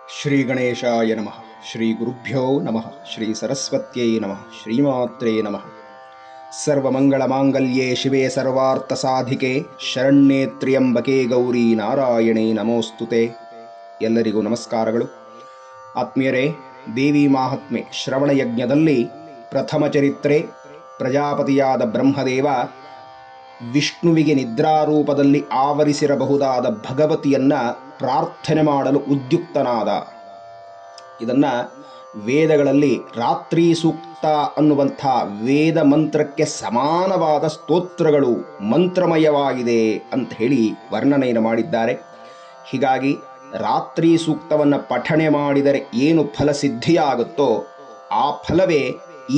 ಶ್ರೀ ಗಣೇಶಾಯ ನಮಃ. ಶ್ರೀ ಗುರುಭ್ಯೋ ನಮಃ. ಶ್ರೀ ಸರಸ್ವತ್ಯೈ ನಮಃ. ಶ್ರೀಮಾತ್ರೇ ನಮಃ. ಸರ್ವಮಂಗಳ ಮಾಂಗಲ್ಯೇ ಶಿವೆ ಸರ್ವಾರ್ಥ ಸಾಧಿಕೆ ಶರಣ್ಯೇ ತ್ರ್ಯಂಬಕೆ ಗೌರಿ ನಾರಾಯಣೇ ನಮೋಸ್ತುತೆ. ಎಲ್ಲರಿಗೂ ನಮಸ್ಕಾರಗಳು. ಆತ್ಮೀಯರೇ, ದೇವಿ ಮಾಹಾತ್ಮೆ ಶ್ರವಣ ಯಜ್ಞದಲ್ಲಿ ಪ್ರಥಮ ಚರಿತ್ರೆ, ಪ್ರಜಾಪತಿಯಾದ ಬ್ರಹ್ಮದೇವ ವಿಷ್ಣುವಿಗೆ ನಿದ್ರಾರೂಪದಲ್ಲಿ ಆವರಿಸಿರಬಹುದಾದ ಭಗವತಿಯನ್ನು ಪ್ರಾರ್ಥನೆ ಮಾಡಲು ಉದ್ಯುಕ್ತನಾದ. ಇದನ್ನು ವೇದಗಳಲ್ಲಿ ರಾತ್ರಿ ಸೂಕ್ತ ಅನ್ನುವಂಥ ವೇದ ಮಂತ್ರಕ್ಕೆ ಸಮಾನವಾದ ಸ್ತೋತ್ರಗಳು ಮಂತ್ರಮಯವಾಗಿದೆ ಅಂತ ಹೇಳಿ ವರ್ಣನೆಯನ್ನು ಮಾಡಿದ್ದಾರೆ. ಹೀಗಾಗಿ ರಾತ್ರಿ ಸೂಕ್ತವನ್ನು ಪಠಣೆ ಮಾಡಿದರೆ ಏನು ಫಲಸಿದ್ಧಿಯಾಗುತ್ತೋ ಆ ಫಲವೇ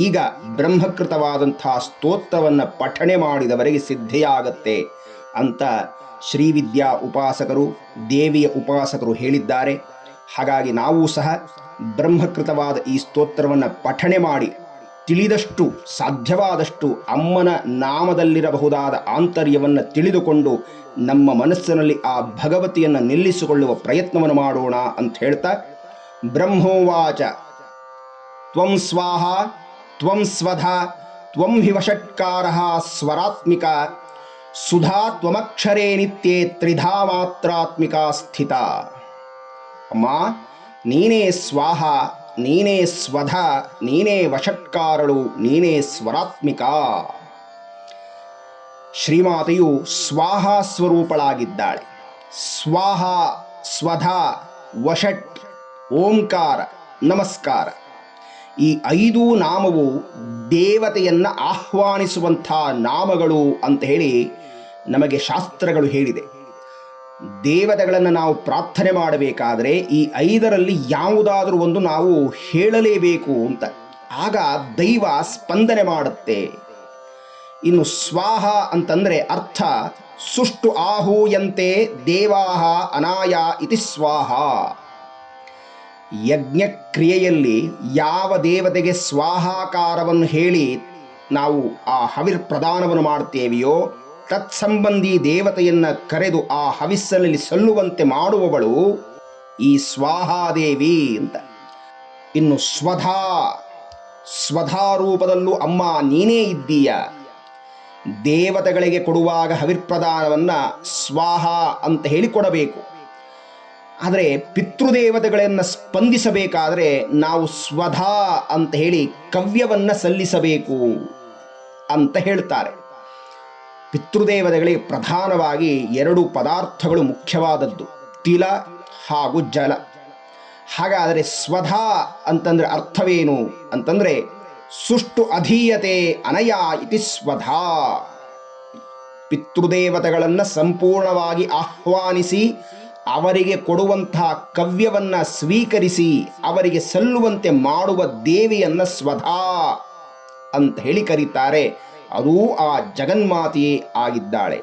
ಈಗ ಬ್ರಹ್ಮಕೃತವಾದಂಥ ಸ್ತೋತ್ರವನ್ನು ಪಠಣೆ ಮಾಡಿದವರಿಗೆ ಸಿದ್ಧಿಯಾಗತ್ತೆ ಅಂತ ಶ್ರೀವಿದ್ಯಾ ಉಪಾಸಕರು, ದೇವಿಯ ಉಪಾಸಕರು ಹೇಳಿದ್ದಾರೆ. ಹಾಗಾಗಿ ನಾವು ಸಹ ಬ್ರಹ್ಮಕೃತವಾದ ಈ ಸ್ತೋತ್ರವನ್ನು ಪಠಣೆ ಮಾಡಿ ತಿಳಿದಷ್ಟು ಸಾಧ್ಯವಾದಷ್ಟು ಅಮ್ಮನ ನಾಮದಲ್ಲಿರಬಹುದಾದ ಆಂತರ್ಯವನ್ನು ತಿಳಿದುಕೊಂಡು ನಮ್ಮ ಮನಸ್ಸಿನಲ್ಲಿ ಆ ಭಗವತಿಯನ್ನು ನಿಲ್ಲಿಸಿಕೊಳ್ಳುವ ಪ್ರಯತ್ನವನ್ನು ಮಾಡೋಣ ಅಂತ ಹೇಳ್ತಾ, ಬ್ರಹ್ಮೋವಾಚ ತ್ವಂ ಸ್ವಾಹ ತ್ವಂ ಸ್ವಧಾ ತ್ವಂ ಹಿ ವಷಟ್ಕಾರಃ ಸ್ವರಾತ್ಮಿಕ ಸುಧಾ ತ್ವಮಕ್ಷರೇ ನಿತ್ಯೇ ತ್ರಿಧಾ ಮಾತ್ರಾತ್ಮಿಕಾ ಸ್ಥಿತ. ಅಮ್ಮ, ನೀನೇ ಸ್ವಾಹ, ನೀನೇ ಸ್ವಧ, ನೀನೇ ವಷಟ್ಕಾರಳು, ನೀನೇ ಸ್ವರಾತ್ಮಿಕ. ಶ್ರೀಮಾತೆಯು ಸ್ವಾಹ ಸ್ವರೂಪಳಾಗಿದ್ದಾಳೆ. ಸ್ವಾಹ, ಸ್ವಧ, ವಷಟ್, ಓಂಕಾರ, ನಮಸ್ಕಾರ, ಈ 5 ನಾಮವು ದೇವತೆಯನ್ನು ಆಹ್ವಾನಿಸುವಂಥ ನಾಮಗಳು ಅಂತ ಹೇಳಿ ನಮಗೆ ಶಾಸ್ತ್ರಗಳು ಹೇಳಿದೆ. ದೇವತೆಗಳನ್ನು ನಾವು ಪ್ರಾರ್ಥನೆ ಮಾಡಬೇಕಾದರೆ ಈ 5ರಲ್ಲಿ ಯಾವುದಾದ್ರೂ ಒಂದು ನಾವು ಹೇಳಲೇಬೇಕು ಅಂತ. ಆಗ ದೈವ ಸ್ಪಂದನೆ ಮಾಡುತ್ತೆ. ಇನ್ನು ಸ್ವಾಹ ಅಂತಂದರೆ ಅರ್ಥ ಸುಷ್ಟು ಆಹೂಯಂತೆ ದೇವಾಹ ಅನಾಯ ಇತಿ ಸ್ವಾಹ. ಯಜ್ಞಕ್ರಿಯೆಯಲ್ಲಿ ಯಾವ ದೇವತೆಗೆ ಸ್ವಾಹಾಕಾರವನ್ನು ಹೇಳಿ ನಾವು ಆ ಹವಿರ್ ಪ್ರದಾನವನ್ನು ಮಾಡ್ತೇವೆಯೋ ತತ್ಸಂಬಂಧಿ ದೇವತೆಯನ್ನು ಕರೆದು ಆ ಹವಿಸ್ಸಲ್ಲಿ ಸಲ್ಲುವಂತೆ ಮಾಡುವವಳು ಈ ಸ್ವಾಹಾದೇವಿ ಅಂತ. ಇನ್ನು ಸ್ವಧಾ, ಸ್ವಧಾರೂಪದಲ್ಲೂ ಅಮ್ಮ ನೀನೇ ಇದ್ದೀಯ. ದೇವತೆಗಳಿಗೆ ಕೊಡುವಾಗ ಹವಿರ್ಪ್ರದಾನವನ್ನು ಸ್ವಾಹ ಅಂತ ಹೇಳಿ ಕೊಡಬೇಕು. ಆದರೆ ಪಿತೃದೇವತೆಗಳನ್ನು ಸ್ಪಂದಿಸಬೇಕಾದರೆ ನಾವು ಸ್ವಧಾ ಅಂತ ಹೇಳಿ ಕವ್ಯವನ್ನು ಸಲ್ಲಿಸಬೇಕು ಅಂತ ಹೇಳ್ತಾರೆ. ಪಿತೃದೇವತೆಗಳಿಗೆ ಪ್ರಧಾನವಾಗಿ 2 ಪದಾರ್ಥಗಳು ಮುಖ್ಯವಾದದ್ದು, ತಿಲ ಹಾಗೂ ಜಲ. ಹಾಗಾದರೆ ಸ್ವಧಾ ಅಂತಂದರೆ ಅರ್ಥವೇನು ಅಂತಂದರೆ ಸುಷ್ಟು ಅಧೀಯತೆ ಅನಯ ಇತಿ ಸ್ವಧಾ. ಪಿತೃದೇವತೆಗಳನ್ನು ಸಂಪೂರ್ಣವಾಗಿ ಆಹ್ವಾನಿಸಿ ಅವರಿಗೆ ಕೊಡುವಂತಹ ಕವ್ಯವನ್ನು ಸ್ವೀಕರಿಸಿ ಅವರಿಗೆ ಸಲ್ಲುವಂತೆ ಮಾಡುವ ದೇವಿಯನ್ನು ಸ್ವಧಾ ಅಂತ ಹೇಳಿ ಕರೀತಾರೆ. ಅದೂ ಆ ಜಗನ್ಮಾತೆಯೇ ಆಗಿದ್ದಾಳೆ.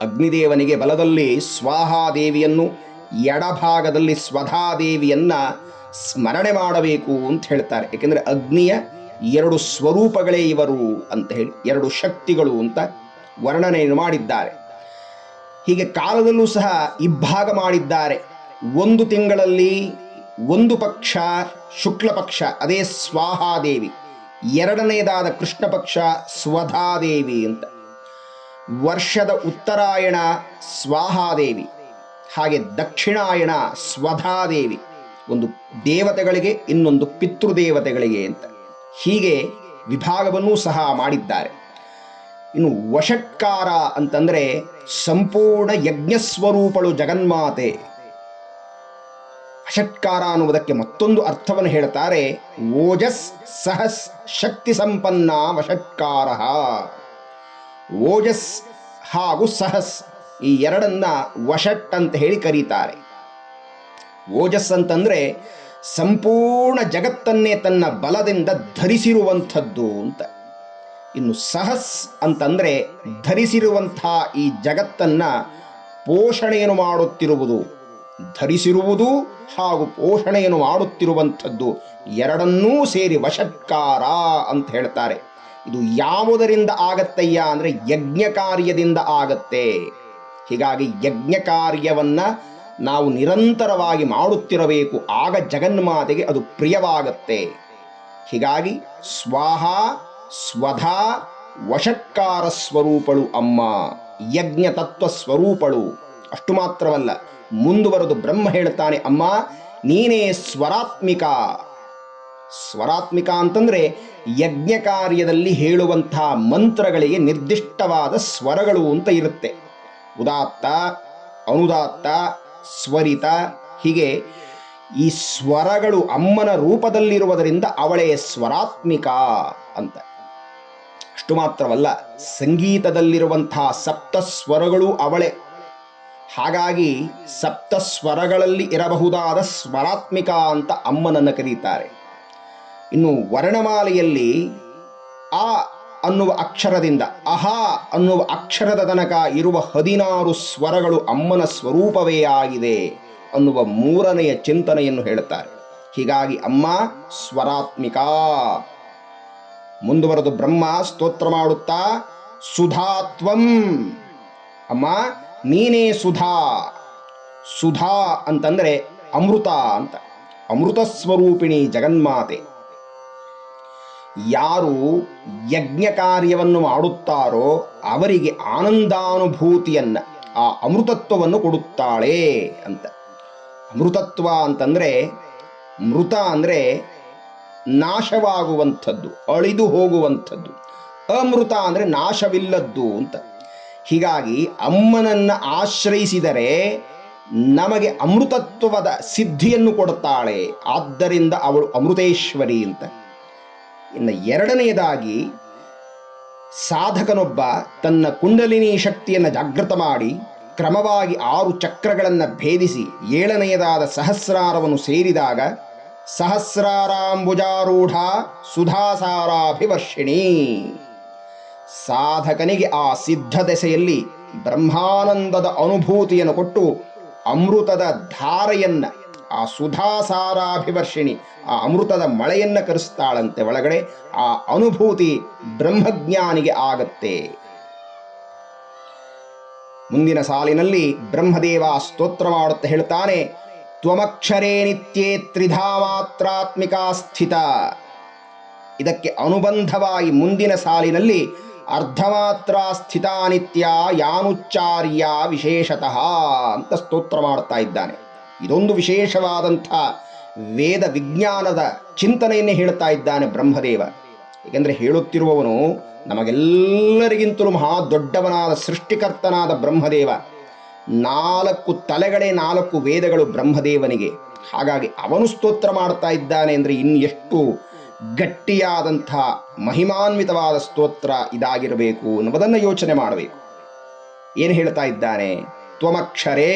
ಅಗ್ನಿದೇವನಿಗೆ ಬಲದಲ್ಲಿ ಸ್ವಾಹಾದೇವಿಯನ್ನು, ಎಡಭಾಗದಲ್ಲಿ ಸ್ವಧಾದೇವಿಯನ್ನು ಸ್ಮರಣೆ ಮಾಡಬೇಕು ಅಂತ ಹೇಳ್ತಾರೆ. ಏಕೆಂದರೆ ಅಗ್ನಿಯ 2 ಸ್ವರೂಪಗಳೇ ಇವರು ಅಂತ ಹೇಳಿ, 2 ಶಕ್ತಿಗಳು ಅಂತ ವರ್ಣನೆಯನ್ನು ಮಾಡಿದ್ದಾರೆ. ಹೀಗೆ ಕಾಲದಲ್ಲೂ ಸಹ ಇಬ್ಬಾಗ ಮಾಡಿದ್ದಾರೆ. 1 ತಿಂಗಳಲ್ಲಿ 1 ಪಕ್ಷ ಶುಕ್ಲ ಪಕ್ಷ, ಅದೇ ಸ್ವಾಹಾದೇವಿ. 2ನೇದಾದ ಕೃಷ್ಣ ಪಕ್ಷ ಸ್ವಧಾದೇವಿ ಅಂತ. ವರ್ಷದ ಉತ್ತರಾಯಣ ಸ್ವಾಹಾದೇವಿ, ಹಾಗೆ ದಕ್ಷಿಣಾಯಣ ಸ್ವಧಾದೇವಿ. ಒಂದು ದೇವತೆಗಳಿಗೆ, ಇನ್ನೊಂದು ಪಿತೃದೇವತೆಗಳಿಗೆ ಅಂತ. ಹೀಗೆ ವಿಭಾಗವನ್ನೂ ಸಹ ಮಾಡಿದ್ದಾರೆ. ಇನ್ನು ವಷಟ್ಕಾರ ಅಂತಂದರೆ ಸಂಪೂರ್ಣ ಯಜ್ಞಸ್ವರೂಪಳು ಜಗನ್ಮಾತೆ. ವಷಟ್ಕಾರ ಅನ್ನುವುದಕ್ಕೆ ಮತ್ತೊಂದು ಅರ್ಥವನ್ನು ಹೇಳ್ತಾರೆ, ಓಜಸ್ ಸಹಸ್ ಶಕ್ತಿ ಸಂಪನ್ನ ವಷಟ್ಕಾರ. ಓಜಸ್ ಹಾಗೂ ಸಹಸ್ ಈ 2ನ್ನ ವಷಟ್ ಅಂತ ಹೇಳಿ ಕರೀತಾರೆ. ಓಜಸ್ ಅಂತಂದರೆ ಸಂಪೂರ್ಣ ಜಗತ್ತನ್ನೇ ತನ್ನ ಬಲದಿಂದ ಧರಿಸಿರುವಂಥದ್ದು ಅಂತ. ಇನ್ನು ಸಹಸ್ ಅಂತಂದರೆ ಧರಿಸಿರುವಂಥ ಈ ಜಗತ್ತನ್ನು ಪೋಷಣೆಯನ್ನು ಮಾಡುತ್ತಿರುವುದು, ಧರಿಸಿರುವುದು ಹಾಗೂ ಪೋಷಣೆಯನ್ನು ಮಾಡುತ್ತಿರುವಂಥದ್ದು, 2ನ್ನೂ ಸೇರಿ ವಷಟ್ಕಾರ ಅಂತ ಹೇಳ್ತಾರೆ. ಇದು ಯಾವುದರಿಂದ ಆಗತ್ತಯ್ಯ ಅಂದರೆ ಯಜ್ಞ ಕಾರ್ಯದಿಂದ ಆಗತ್ತೆ. ಹೀಗಾಗಿ ಯಜ್ಞ ಕಾರ್ಯವನ್ನು ನಾವು ನಿರಂತರವಾಗಿ ಮಾಡುತ್ತಿರಬೇಕು. ಆಗ ಜಗನ್ಮಾತೆಗೆ ಅದು ಪ್ರಿಯವಾಗತ್ತೆ. ಹೀಗಾಗಿ ಸ್ವಾಹ ಸ್ವಧಾ ವಷಟ್ಕಾರ ಸ್ವರೂಪಳು ಅಮ್ಮ, ಯಜ್ಞ ತತ್ವ ಸ್ವರೂಪಳು. ಅಷ್ಟು ಮಾತ್ರವಲ್ಲ, ಮುಂದುವರೆದು ಬ್ರಹ್ಮ ಹೇಳ್ತಾನೆ, ಅಮ್ಮ ನೀನೇ ಸ್ವರಾತ್ಮಿಕ. ಸ್ವರಾತ್ಮಿಕ ಅಂತಂದ್ರೆ ಯಜ್ಞ ಕಾರ್ಯದಲ್ಲಿ ಹೇಳುವಂಥ ಮಂತ್ರಗಳಿಗೆ ನಿರ್ದಿಷ್ಟವಾದ ಸ್ವರಗಳು ಅಂತ ಇರುತ್ತೆ. ಉದಾತ್ತ, ಅನುದಾತ್ತ, ಸ್ವರಿತ, ಹೀಗೆ ಈ ಸ್ವರಗಳು ಅಮ್ಮನ ರೂಪದಲ್ಲಿರುವುದರಿಂದ ಅವಳೇ ಸ್ವರಾತ್ಮಿಕ ಅಂತ. ಅಷ್ಟು ಮಾತ್ರವಲ್ಲ, ಸಂಗೀತದಲ್ಲಿರುವಂತಹ ಸಪ್ತ ಸ್ವರಗಳು ಅವಳೇ. ಹಾಗಾಗಿ ಸಪ್ತ ಸ್ವರಗಳಲ್ಲಿ ಇರಬಹುದಾದ ಸ್ವರಾತ್ಮಿಕ ಅಂತ ಅಮ್ಮನನ್ನು ಕರೀತಾರೆ. ಇನ್ನು ವರ್ಣಮಾಲೆಯಲ್ಲಿ ಆ ಅನ್ನುವ ಅಕ್ಷರದಿಂದ ಅಹಾ ಅನ್ನುವ ಅಕ್ಷರದ ತನಕ ಇರುವ 16 ಸ್ವರಗಳು ಅಮ್ಮನ ಸ್ವರೂಪವೇ ಆಗಿದೆ ಅನ್ನುವ ಮೂರನೆಯ ಚಿಂತನೆಯನ್ನು ಹೇಳುತ್ತಾರೆ. ಹೀಗಾಗಿ ಅಮ್ಮ ಸ್ವರಾತ್ಮಿಕ. ಮುಂದುವರೆದು ಬ್ರಹ್ಮ ಸ್ತೋತ್ರ ಮಾಡುತ್ತಾ, ಸುಧಾತ್ವಂ, ಅಮ್ಮ ನೀನೇ ಸುಧಾ. ಸುಧಾ ಅಂತಂದ್ರೆ ಅಮೃತ ಅಂತ. ಅಮೃತ ಸ್ವರೂಪಿಣಿ ಜಗನ್ಮಾತೆ. ಯಾರು ಯಜ್ಞ ಕಾರ್ಯವನ್ನು ಮಾಡುತ್ತಾರೋ ಅವರಿಗೆ ಆನಂದಾನುಭೂತಿಯನ್ನ, ಆ ಅಮೃತತ್ವವನ್ನು ಕೊಡುತ್ತಾಳೆ ಅಂತ. ಅಮೃತತ್ವ ಅಂತಂದ್ರೆ, ಮೃತ ಅಂದರೆ ನಾಶವಾಗುವಂಥದ್ದು, ಅಳಿದು ಹೋಗುವಂಥದ್ದು. ಅಮೃತ ಅಂದರೆ ನಾಶವಿಲ್ಲದ್ದು ಅಂತ. ಹೀಗಾಗಿ ಅಮ್ಮನನ್ನು ಆಶ್ರಯಿಸಿದರೆ ನಮಗೆ ಅಮೃತತ್ವದ ಸಿದ್ಧಿಯನ್ನು ಕೊಡುತ್ತಾಳೆ. ಆದ್ದರಿಂದ ಅವಳು ಅಮೃತೇಶ್ವರಿ ಅಂತ. ಇನ್ನು ಎರಡನೆಯದಾಗಿ, ಸಾಧಕನೊಬ್ಬ ತನ್ನ ಕುಂಡಲಿನಿ ಶಕ್ತಿಯನ್ನು ಜಾಗೃತ ಮಾಡಿ ಕ್ರಮವಾಗಿ 6 ಚಕ್ರಗಳನ್ನು ಭೇದಿಸಿ 7ನೆಯದಾದ ಸಹಸ್ರಾರವನ್ನು ಸೇರಿದಾಗ ಸಹಸ್ರಾರಾಂಬುಜಾರೂಢ ಸುಧಾಸಾರಾಭಿವರ್ಷಿಣಿ. ಸಾಧಕನಿಗೆ ಆ ಸಿದ್ಧ ದೆಸೆಯಲ್ಲಿ ಬ್ರಹ್ಮಾನಂದದ ಅನುಭೂತಿಯನ್ನು ಕೊಟ್ಟು ಅಮೃತದ ಧಾರೆಯನ್ನ, ಆ ಸುಧಾಸಾರಾಭಿವರ್ಷಿಣಿ, ಆ ಅಮೃತದ ಮಳೆಯನ್ನು ಕರೆಸ್ತಾಳಂತೆ ಒಳಗಡೆ. ಆ ಅನುಭೂತಿ ಬ್ರಹ್ಮಜ್ಞಾನಿಗೆ ಆಗತ್ತೆ. ಮುಂದಿನ ಸಾಲಿನಲ್ಲಿ ಬ್ರಹ್ಮದೇವ ಸ್ತೋತ್ರ ಮಾಡುತ್ತಾ ಹೇಳ್ತಾನೆ, ತ್ವಮಕ್ಷರೇ ನಿತ್ಯೇ ತ್ರಿಧಾ ಮಾತ್ರಾತ್ಮಿಕಾ ಸ್ಥಿತ. ಇದಕ್ಕೆ ಅನುಬಂಧವಾಗಿ ಮುಂದಿನ ಸಾಲಿನಲ್ಲಿ ಅರ್ಧಮಾತ್ರ ಸ್ಥಿತಾ ನಿತ್ಯ ಯಾನುಚ್ಚಾರ್ಯ ವಿಶೇಷತಃ ಅಂತ ಸ್ತೋತ್ರ ಮಾಡ್ತಾ ಇದ್ದಾನೆ. ಇದೊಂದು ವಿಶೇಷವಾದಂಥ ವೇದ ವಿಜ್ಞಾನದ ಚಿಂತನೆಯನ್ನೇ ಹೇಳ್ತಾ ಇದ್ದಾನೆ ಬ್ರಹ್ಮದೇವ. ಏಕೆಂದರೆ ಹೇಳುತ್ತಿರುವವನು ನಮಗೆಲ್ಲರಿಗಿಂತಲೂ ಮಹಾ ದೊಡ್ಡವನಾದ ಸೃಷ್ಟಿಕರ್ತನಾದ ಬ್ರಹ್ಮದೇವ. 4 ತಲೆಗಳೇ 4 ವೇದಗಳು ಬ್ರಹ್ಮದೇವನಿಗೆ. ಹಾಗಾಗಿ ಅವನು ಸ್ತೋತ್ರ ಮಾಡ್ತಾ ಇದ್ದಾನೆ ಅಂದರೆ ಇನ್ನೆಷ್ಟು ಗಟ್ಟಿಯಾದಂಥ ಮಹಿಮಾನ್ವಿತವಾದ ಸ್ತೋತ್ರ ಇದಾಗಿರಬೇಕು ಅನ್ನುವುದನ್ನು ಯೋಚನೆ ಮಾಡಬೇಕು. ಏನು ಹೇಳ್ತಾ ಇದ್ದಾನೆ? ತ್ವಮಕ್ಷರೇ,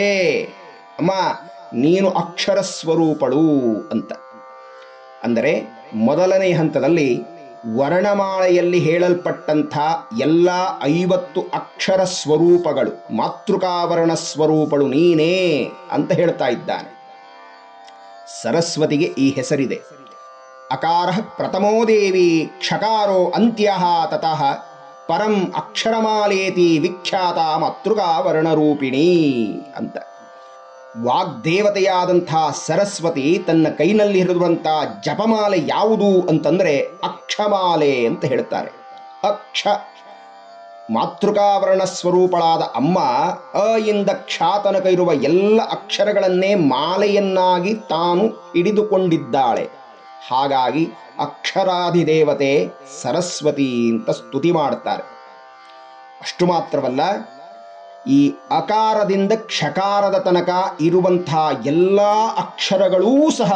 ಅಮ್ಮ ನೀನು ಅಕ್ಷರ ಸ್ವರೂಪಳು ಅಂತ. ಅಂದರೆ ಮೊದಲನೇ ಹಂತದಲ್ಲಿ ವರ್ಣಮಾಲೆಯಲ್ಲಿ ಹೇಳಲ್ಪಟ್ಟಂಥ ಎಲ್ಲ 50 ಅಕ್ಷರ ಸ್ವರೂಪಗಳು, ಮಾತೃಕಾವರ್ಣ ಸ್ವರೂಪಳು ನೀನೇ ಅಂತ ಹೇಳ್ತಾ ಇದ್ದಾನೆ. ಸರಸ್ವತಿಗೆ ಈ ಹೆಸರಿದೆ. ಅಕಾರ ಪ್ರಥಮೋ ದೇವಿ ಕ್ಷಕಾರೋ ಅಂತ್ಯಃ ತತಃ ಪರಂ ಅಕ್ಷರಮಾಲೇತಿ ವಿಖ್ಯಾತ ಮಾತೃಕಾವರ್ಣರೂಪಿಣಿ ಅಂತ. ವಾಗ್ದೇವತೆಯಾದಂಥ ಸರಸ್ವತಿ ತನ್ನ ಕೈನಲ್ಲಿ ಹಿಡಿದುವಂಥ ಜಪಮಾಲೆ ಯಾವುದು ಅಂತಂದರೆ ಅಕ್ಷಮಾಲೆ ಅಂತ ಹೇಳ್ತಾರೆ. ಅಕ್ಷ ಮಾತೃಕಾವರ್ಣ ಸ್ವರೂಪಳಾದ ಅಮ್ಮ ಅ ಇಂದ ಕ್ಷ ತನಕ ಇರುವ ಎಲ್ಲ ಅಕ್ಷರಗಳನ್ನೇ ಮಾಲೆಯನ್ನಾಗಿ ತಾನು ಹಿಡಿದುಕೊಂಡಿದ್ದಾಳೆ. ಹಾಗಾಗಿ ಅಕ್ಷರಾಧಿದೇವತೆ ಸರಸ್ವತಿ ಅಂತ ಸ್ತುತಿ ಮಾಡ್ತಾರೆ. ಅಷ್ಟು ಮಾತ್ರವಲ್ಲ, ಈ ಅಕಾರದಿಂದ ಕ್ಷಕಾರದ ತನಕ ಇರುವಂಥ ಎಲ್ಲ ಅಕ್ಷರಗಳೂ ಸಹ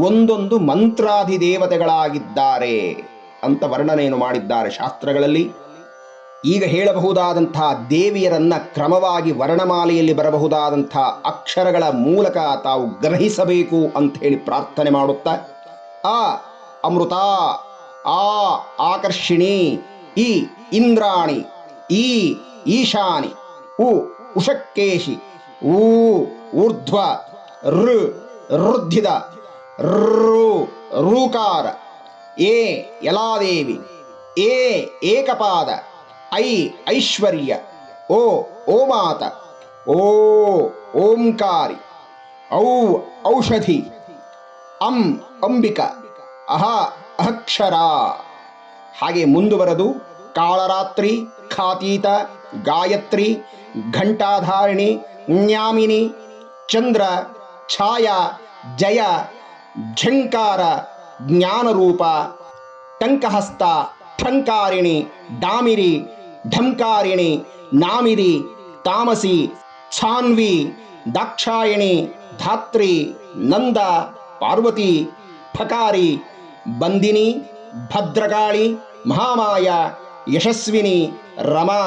ಒಂದೊಂದು ಮಂತ್ರಾಧಿದೇವತೆಗಳಾಗಿದ್ದಾರೆ ಅಂತ ವರ್ಣನೆಯನ್ನು ಮಾಡಿದ್ದಾರೆ ಶಾಸ್ತ್ರಗಳಲ್ಲಿ. ಈಗ ಹೇಳಬಹುದಾದಂಥ ದೇವಿಯರನ್ನ ಕ್ರಮವಾಗಿ ವರ್ಣಮಾಲೆಯಲ್ಲಿ ಬರಬಹುದಾದಂಥ ಅಕ್ಷರಗಳ ಮೂಲಕ ತಾವು ಗ್ರಹಿಸಬೇಕು ಅಂತ ಹೇಳಿ ಪ್ರಾರ್ಥನೆ ಮಾಡುತ್ತಾ, ಆ ಅಮೃತ, ಆ ಆಕರ್ಷಿಣಿ, ಈ ಇಂದ್ರಾಣಿ, ಈ ಈಶಾನಿ, ಉ ಉಷಕ್ಕೇಶಿ, ಊ ಊರ್ಧ್ವ, ಋ ರುದ್ಧಿದ, ರು ರೂಕಾರ, ಏ ಯಲಾದೇವಿ, ಏ ಏಕಪಾದ, ಐ ಐಶ್ವರ್ಯ, ಓ ಓಮಾತ, ಓ ಓಂಕಾರಿ, ಔ ಔಷಧಿ, ಅಂ ಅಂಬಿಕ, ಅಹ ಅಹಕ್ಷರ. ಹಾಗೆ ಮುಂದುವರೆದು ಕಾಳರಾತ್ರಿ, ಖಾತೀತ, ಗಾಯತ್ರಿ, ಘಂಟಾಧಾರಿಣಿ, ನ್ಯಾಮಿನಿ, ಚಂದ್ರ, ಛಾಯಾ, ಜಯ, ಝಂಕಾರ, ಜ್ಞಾನರೂಪ, ಟಂಕಹಸ್ತ, ಠಂಕಾರಿಣಿ, ಡಾಮಿರಿ, ಢಂಕಾರಿಣಿ, ನಾಮಿರಿ, ತಾಮಸಿ, ಛಾನ್ವಿ, ದಾಕ್ಷಾಯಣಿ, ಧಾತ್ರಿ, ನಂದ, ಪಾರ್ವತಿ, ಫಕಾರಿ, ಬಂದಿನಿ, ಭದ್ರಕಾಳಿ, ಮಹಾಮಾಯ, ಯಶಸ್ವಿನಿ, ರಮಾ,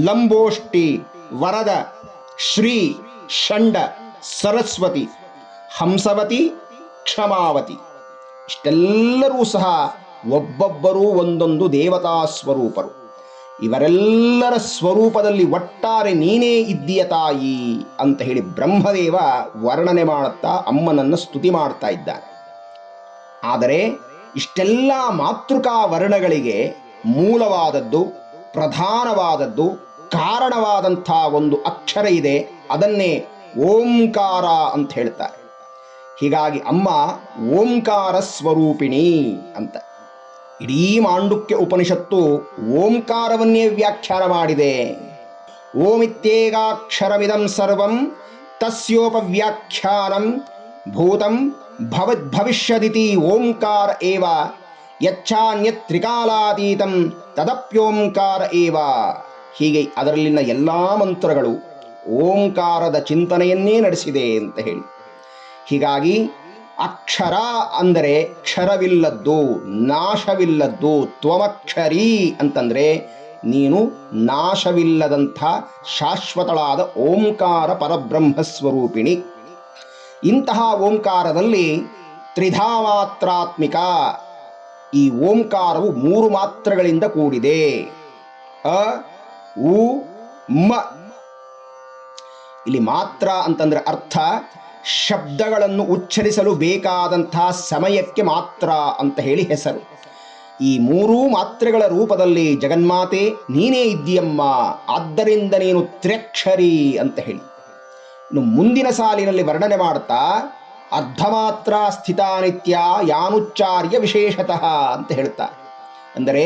ಲಂಬೋಷ್ಟಿ, ವರದ, ಶ್ರೀ, ಷಂಡ, ಸರಸ್ವತಿ, ಹಂಸವತಿ, ಕ್ಷಮಾವತಿ. ಇಷ್ಟೆಲ್ಲರೂ ಸಹ ಒಬ್ಬೊಬ್ಬರೂ ಒಂದೊಂದು ದೇವತಾ ಸ್ವರೂಪರು. ಇವರೆಲ್ಲರ ಸ್ವರೂಪದಲ್ಲಿ ಒಟ್ಟಾರೆ ನೀನೇ ಇದ್ದೀಯ ತಾಯಿ ಅಂತ ಹೇಳಿ ಬ್ರಹ್ಮದೇವ ವರ್ಣನೆ ಮಾಡುತ್ತಾ ಅಮ್ಮನನ್ನು ಸ್ತುತಿ ಮಾಡ್ತಾ ಇದ್ದಾನೆ. ಆದರೆ ಇಷ್ಟೆಲ್ಲ ಮಾತೃಕಾ ವರ್ಣಗಳಿಗೆ ಮೂಲವಾದದ್ದು, ಪ್ರಧಾನವಾದದ್ದು, ಕಾರಣವಾದಂಥ ಒಂದು ಅಕ್ಷರ ಇದೆ. ಅದನ್ನೇ ಓಂಕಾರ ಅಂತ ಹೇಳ್ತಾರೆ. ಹೀಗಾಗಿ ಅಮ್ಮ ಓಂಕಾರ ಸ್ವರೂಪಿಣಿ ಅಂತ. ಇಡೀ ಮಾಂಡುಕ್ಯ ಉಪನಿಷತ್ತು ಓಂಕಾರವನ್ನೇ ವ್ಯಾಖ್ಯಾನ ಮಾಡಿದೆ. ಓಮಿತ್ಯೇಕಾಕ್ಷರಮಿದಂ ಸರ್ವಂ ತಸ್ಯೋಪವ್ಯಾಖ್ಯಾನಂ ಭೂತಂ ಭವಿಷ್ಯದಿತಿ ಓಂಕಾರ ಏವ ಯಚ್ಚಾನ್ಯತ್ ತ್ರಿಕಾಲಾತೀತಂ ತದಪ್ಯೋಂಕಾರ ಏವ. ಹೀಗೆ ಅದರಲ್ಲಿನ ಎಲ್ಲ ಮಂತ್ರಗಳು ಓಂಕಾರದ ಚಿಂತನೆಯನ್ನೇ ನಡೆಸಿದೆ ಅಂತ ಹೇಳಿ. ಹೀಗಾಗಿ ಅಕ್ಷರ ಅಂದರೆ ಕ್ಷರವಿಲ್ಲದ್ದು, ನಾಶವಿಲ್ಲದ್ದು. ತ್ವಮಕ್ಷರೀ ಅಂತಂದರೆ ನೀನು ನಾಶವಿಲ್ಲದಂಥ ಶಾಶ್ವತಳಾದ ಓಂಕಾರ ಪರಬ್ರಹ್ಮಸ್ವರೂಪಿಣಿ. ಇಂತಹ ಓಂಕಾರದಲ್ಲಿ ತ್ರಿಧಾ ಮಾತ್ರಾತ್ಮಿಕ. ಈ ಓಂಕಾರವು 3 ಮಾತ್ರೆಗಳಿಂದ ಕೂಡಿದೆ. ಅ ಉ ಮ. ಇಲ್ಲಿ ಮಾತ್ರ ಅಂತಂದ್ರೆ ಅರ್ಥ ಶಬ್ದಗಳನ್ನು ಉಚ್ಚರಿಸಲು ಬೇಕಾದಂಥ ಸಮಯಕ್ಕೆ ಮಾತ್ರ ಅಂತ ಹೇಳಿ ಹೆಸರು. ಈ 3 ಮಾತ್ರೆಗಳ ರೂಪದಲ್ಲಿ ಜಗನ್ಮಾತೆ ನೀನೇ ಇದ್ದೀಯಮ್ಮ, ಆದ್ದರಿಂದ ನೀನು ತ್ರ್ಯಕ್ಷರಿ ಅಂತ ಹೇಳಿ. ಇನ್ನು ಮುಂದಿನ ಸಾಲಿನಲ್ಲಿ ವರ್ಣನೆ ಮಾಡ್ತಾ ಅರ್ಧಮಾತ್ರ ಸ್ಥಿತಾನಿತ್ಯ ಯಾನುಚ್ಚಾರ್ಯ ವಿಶೇಷತಃ ಅಂತ ಹೇಳ್ತಾರೆ. ಅಂದರೆ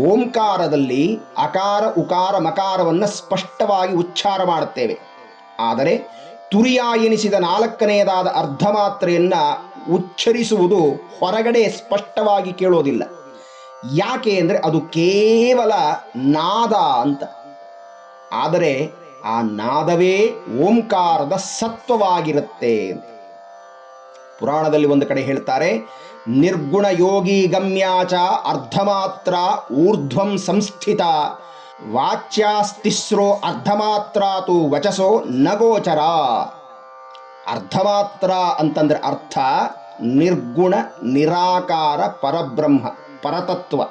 ಓಂಕಾರದಲ್ಲಿ ಅಕಾರ ಉಕಾರ ಮಕಾರವನ್ನು ಸ್ಪಷ್ಟವಾಗಿ ಉಚ್ಚಾರ ಮಾಡುತ್ತೇವೆ. ಆದರೆ ತುರಿಯ ಎನಿಸಿದ 4ನೆಯದಾದ ಅರ್ಧಮಾತ್ರೆಯನ್ನು ಉಚ್ಚರಿಸುವುದು ಹೊರಗಡೆ ಸ್ಪಷ್ಟವಾಗಿ ಕೇಳೋದಿಲ್ಲ. ಯಾಕೆ ಅಂದರೆ ಅದು ಕೇವಲ ನಾದ ಅಂತ. ಆದರೆ ಆ ನಾದವೇ ಓಂಕಾರದ ಸತ್ವವಾಗಿರುತ್ತೆ. ಪುರಾಣದಲ್ಲಿ ಒಂದು ಕಡೆ ಹೇಳ್ತಾರೆ, ನಿರ್ಗುಣ ಯೋಗಿ ಗಮ್ಯಾಚ ಅರ್ಧಮಾತ್ರ ಊರ್ಧ್ವಂ ಸಂಸ್ಥಿತ ವಾಚ್ಯಾಸ್ತಿಸ್ರೋ ಅರ್ಧಮಾತ್ರಾತು ವಚಸೋ ನಗೋಚರ. ಅರ್ಧಮಾತ್ರ ಅಂತಂದ್ರೆ ಅರ್ಥ ನಿರ್ಗುಣ ನಿರಾಕಾರ ಪರಬ್ರಹ್ಮ ಪರತತ್ವ.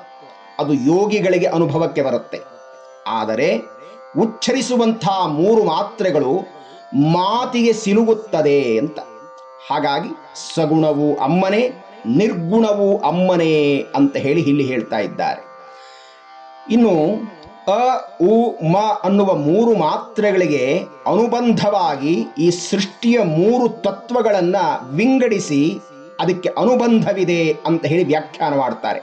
ಅದು ಯೋಗಿಗಳಿಗೆ ಅನುಭವಕ್ಕೆ ಬರುತ್ತೆ. ಆದರೆ ಉಚ್ಚರಿಸುವಂಥ 3 ಮಾತ್ರೆಗಳು ಮಾತಿಗೆ ಸಿಲುಗುತ್ತದೆ ಅಂತ. ಹಾಗಾಗಿ ಸಗುಣವು ಅಮ್ಮನೇ, ನಿರ್ಗುಣವು ಅಮ್ಮನೇ ಅಂತ ಹೇಳಿ ಇಲ್ಲಿ ಹೇಳ್ತಾ ಇದ್ದಾರೆ. ಇನ್ನು ಅ ಉ ಮ ಅನ್ನುವ 3 ಮಾತ್ರೆಗಳಿಗೆ ಅನುಬಂಧವಾಗಿ ಈ ಸೃಷ್ಟಿಯ 3 ತತ್ವಗಳನ್ನು ವಿಂಗಡಿಸಿ ಅದಕ್ಕೆ ಅನುಬಂಧವಿದೆ ಅಂತ ಹೇಳಿ ವ್ಯಾಖ್ಯಾನ ಮಾಡ್ತಾರೆ.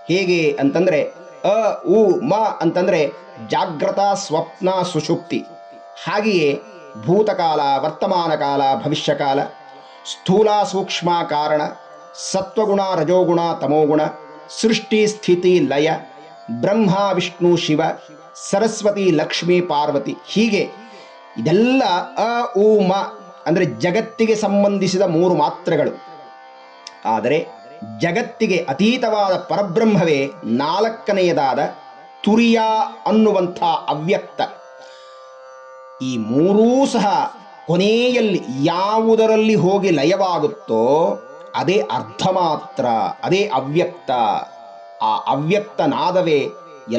ಹೇಗೆ ಅಂತಂದ್ರೆ ಅ ಉ ಮ ಅಂತಂದ್ರೆ ಜಾಗ್ರತ, ಸ್ವಪ್ನ, ಸುಷುಪ್ತಿ. ಹಾಗೆಯೇ ಭೂತಕಾಲ, ವರ್ತಮಾನ ಕಾಲ, ಭವಿಷ್ಯಕಾಲ, ಸ್ಥೂಲ ಸೂಕ್ಷ್ಮ ಕಾರಣ, ಸತ್ವಗುಣ, ರಜೋಗುಣ, ತಮೋಗುಣ, ಸೃಷ್ಟಿ ಸ್ಥಿತಿ ಲಯ, ಬ್ರಹ್ಮ ವಿಷ್ಣು ಶಿವ, ಸರಸ್ವತಿ ಲಕ್ಷ್ಮೀ ಪಾರ್ವತಿ. ಹೀಗೆ ಇದೆಲ್ಲ ಅ ಉ ಮ ಅಂದರೆ ಜಗತ್ತಿಗೆ ಸಂಬಂಧಿಸಿದ 3 ಮಾತ್ರೆಗಳು. ಆದರೆ ಜಗತ್ತಿಗೆ ಅತೀತವಾದ ಪರಬ್ರಹ್ಮವೇ 4ನೆಯದಾದ ತುರಿಯ ಅನ್ನುವಂಥ ಅವ್ಯಕ್ತ. ಈ 3 ಸಹ ಕೊನೆಯಲ್ಲಿ ಯಾವುದರಲ್ಲಿ ಹೋಗಿ ಲಯವಾಗುತ್ತೋ ಅದೇ ಅರ್ಧಮಾತ್ರ, ಅದೇ ಅವ್ಯಕ್ತ. ಆ ಅವ್ಯಕ್ತ ನಾದವೇ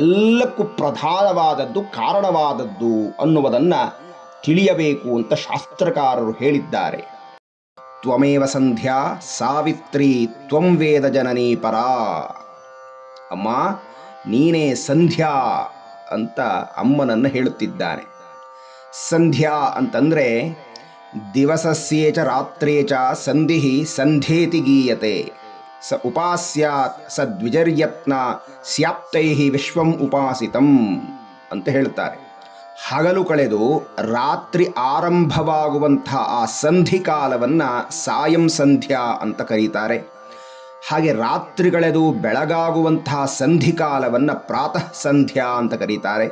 ಎಲ್ಲಕ್ಕೂ ಪ್ರಧಾನವಾದದ್ದು, ಕಾರಣವಾದದ್ದು ಅನ್ನುವುದನ್ನು ತಿಳಿಯಬೇಕು ಅಂತ ಶಾಸ್ತ್ರಕಾರರು ಹೇಳಿದ್ದಾರೆ. ತ್ವಮೇವ ಸಂಧ್ಯಾ ಸಾವಿತ್ರಿ ತ್ವಂ ವೇದ ಜನನೀ ಪರಾ. ಅಮ್ಮ ನೀನೇ ಸಂಧ್ಯಾ ಅಂತ ಅಮ್ಮನನ್ನು ಹೇಳುತ್ತಿದ್ದಾನೆ. ಸಂಧ್ಯಾ ಅಂತಂದರೆ ದಿವಸಸ್ಯೇ ಚ ರಾತ್ರೇ ಚ ಸಂಧಿಃ ಸಂಧೇತಿ ಗೀಯತೆ ಸ ಉಪಾಸ್ಯಾತ್ ಸದ್ವಿಜರ್ಯತ್ನ ಸ್ಯಾಪ್ತೈಃ ವಿಶ್ವಂ ಉಪಾಸಿತಂ ಅಂತ ಹೇಳ್ತಾರೆ. ಹಗಲು ಕಳೆದು ರಾತ್ರಿ ಆರಂಭವಾಗುವಂಥ ಆ ಸಂಧಿಕಾಲವನ್ನು ಸಾಯಂ ಸಂಧ್ಯಾ ಅಂತ ಕರೀತಾರೆ. ಹಾಗೆ ರಾತ್ರಿ ಕಳೆದು ಬೆಳಗಾಗುವಂತಹ ಸಂಧಿಕಾಲವನ್ನು ಪ್ರಾತಃ ಸಂಧ್ಯಾ ಅಂತ ಕರೀತಾರೆ.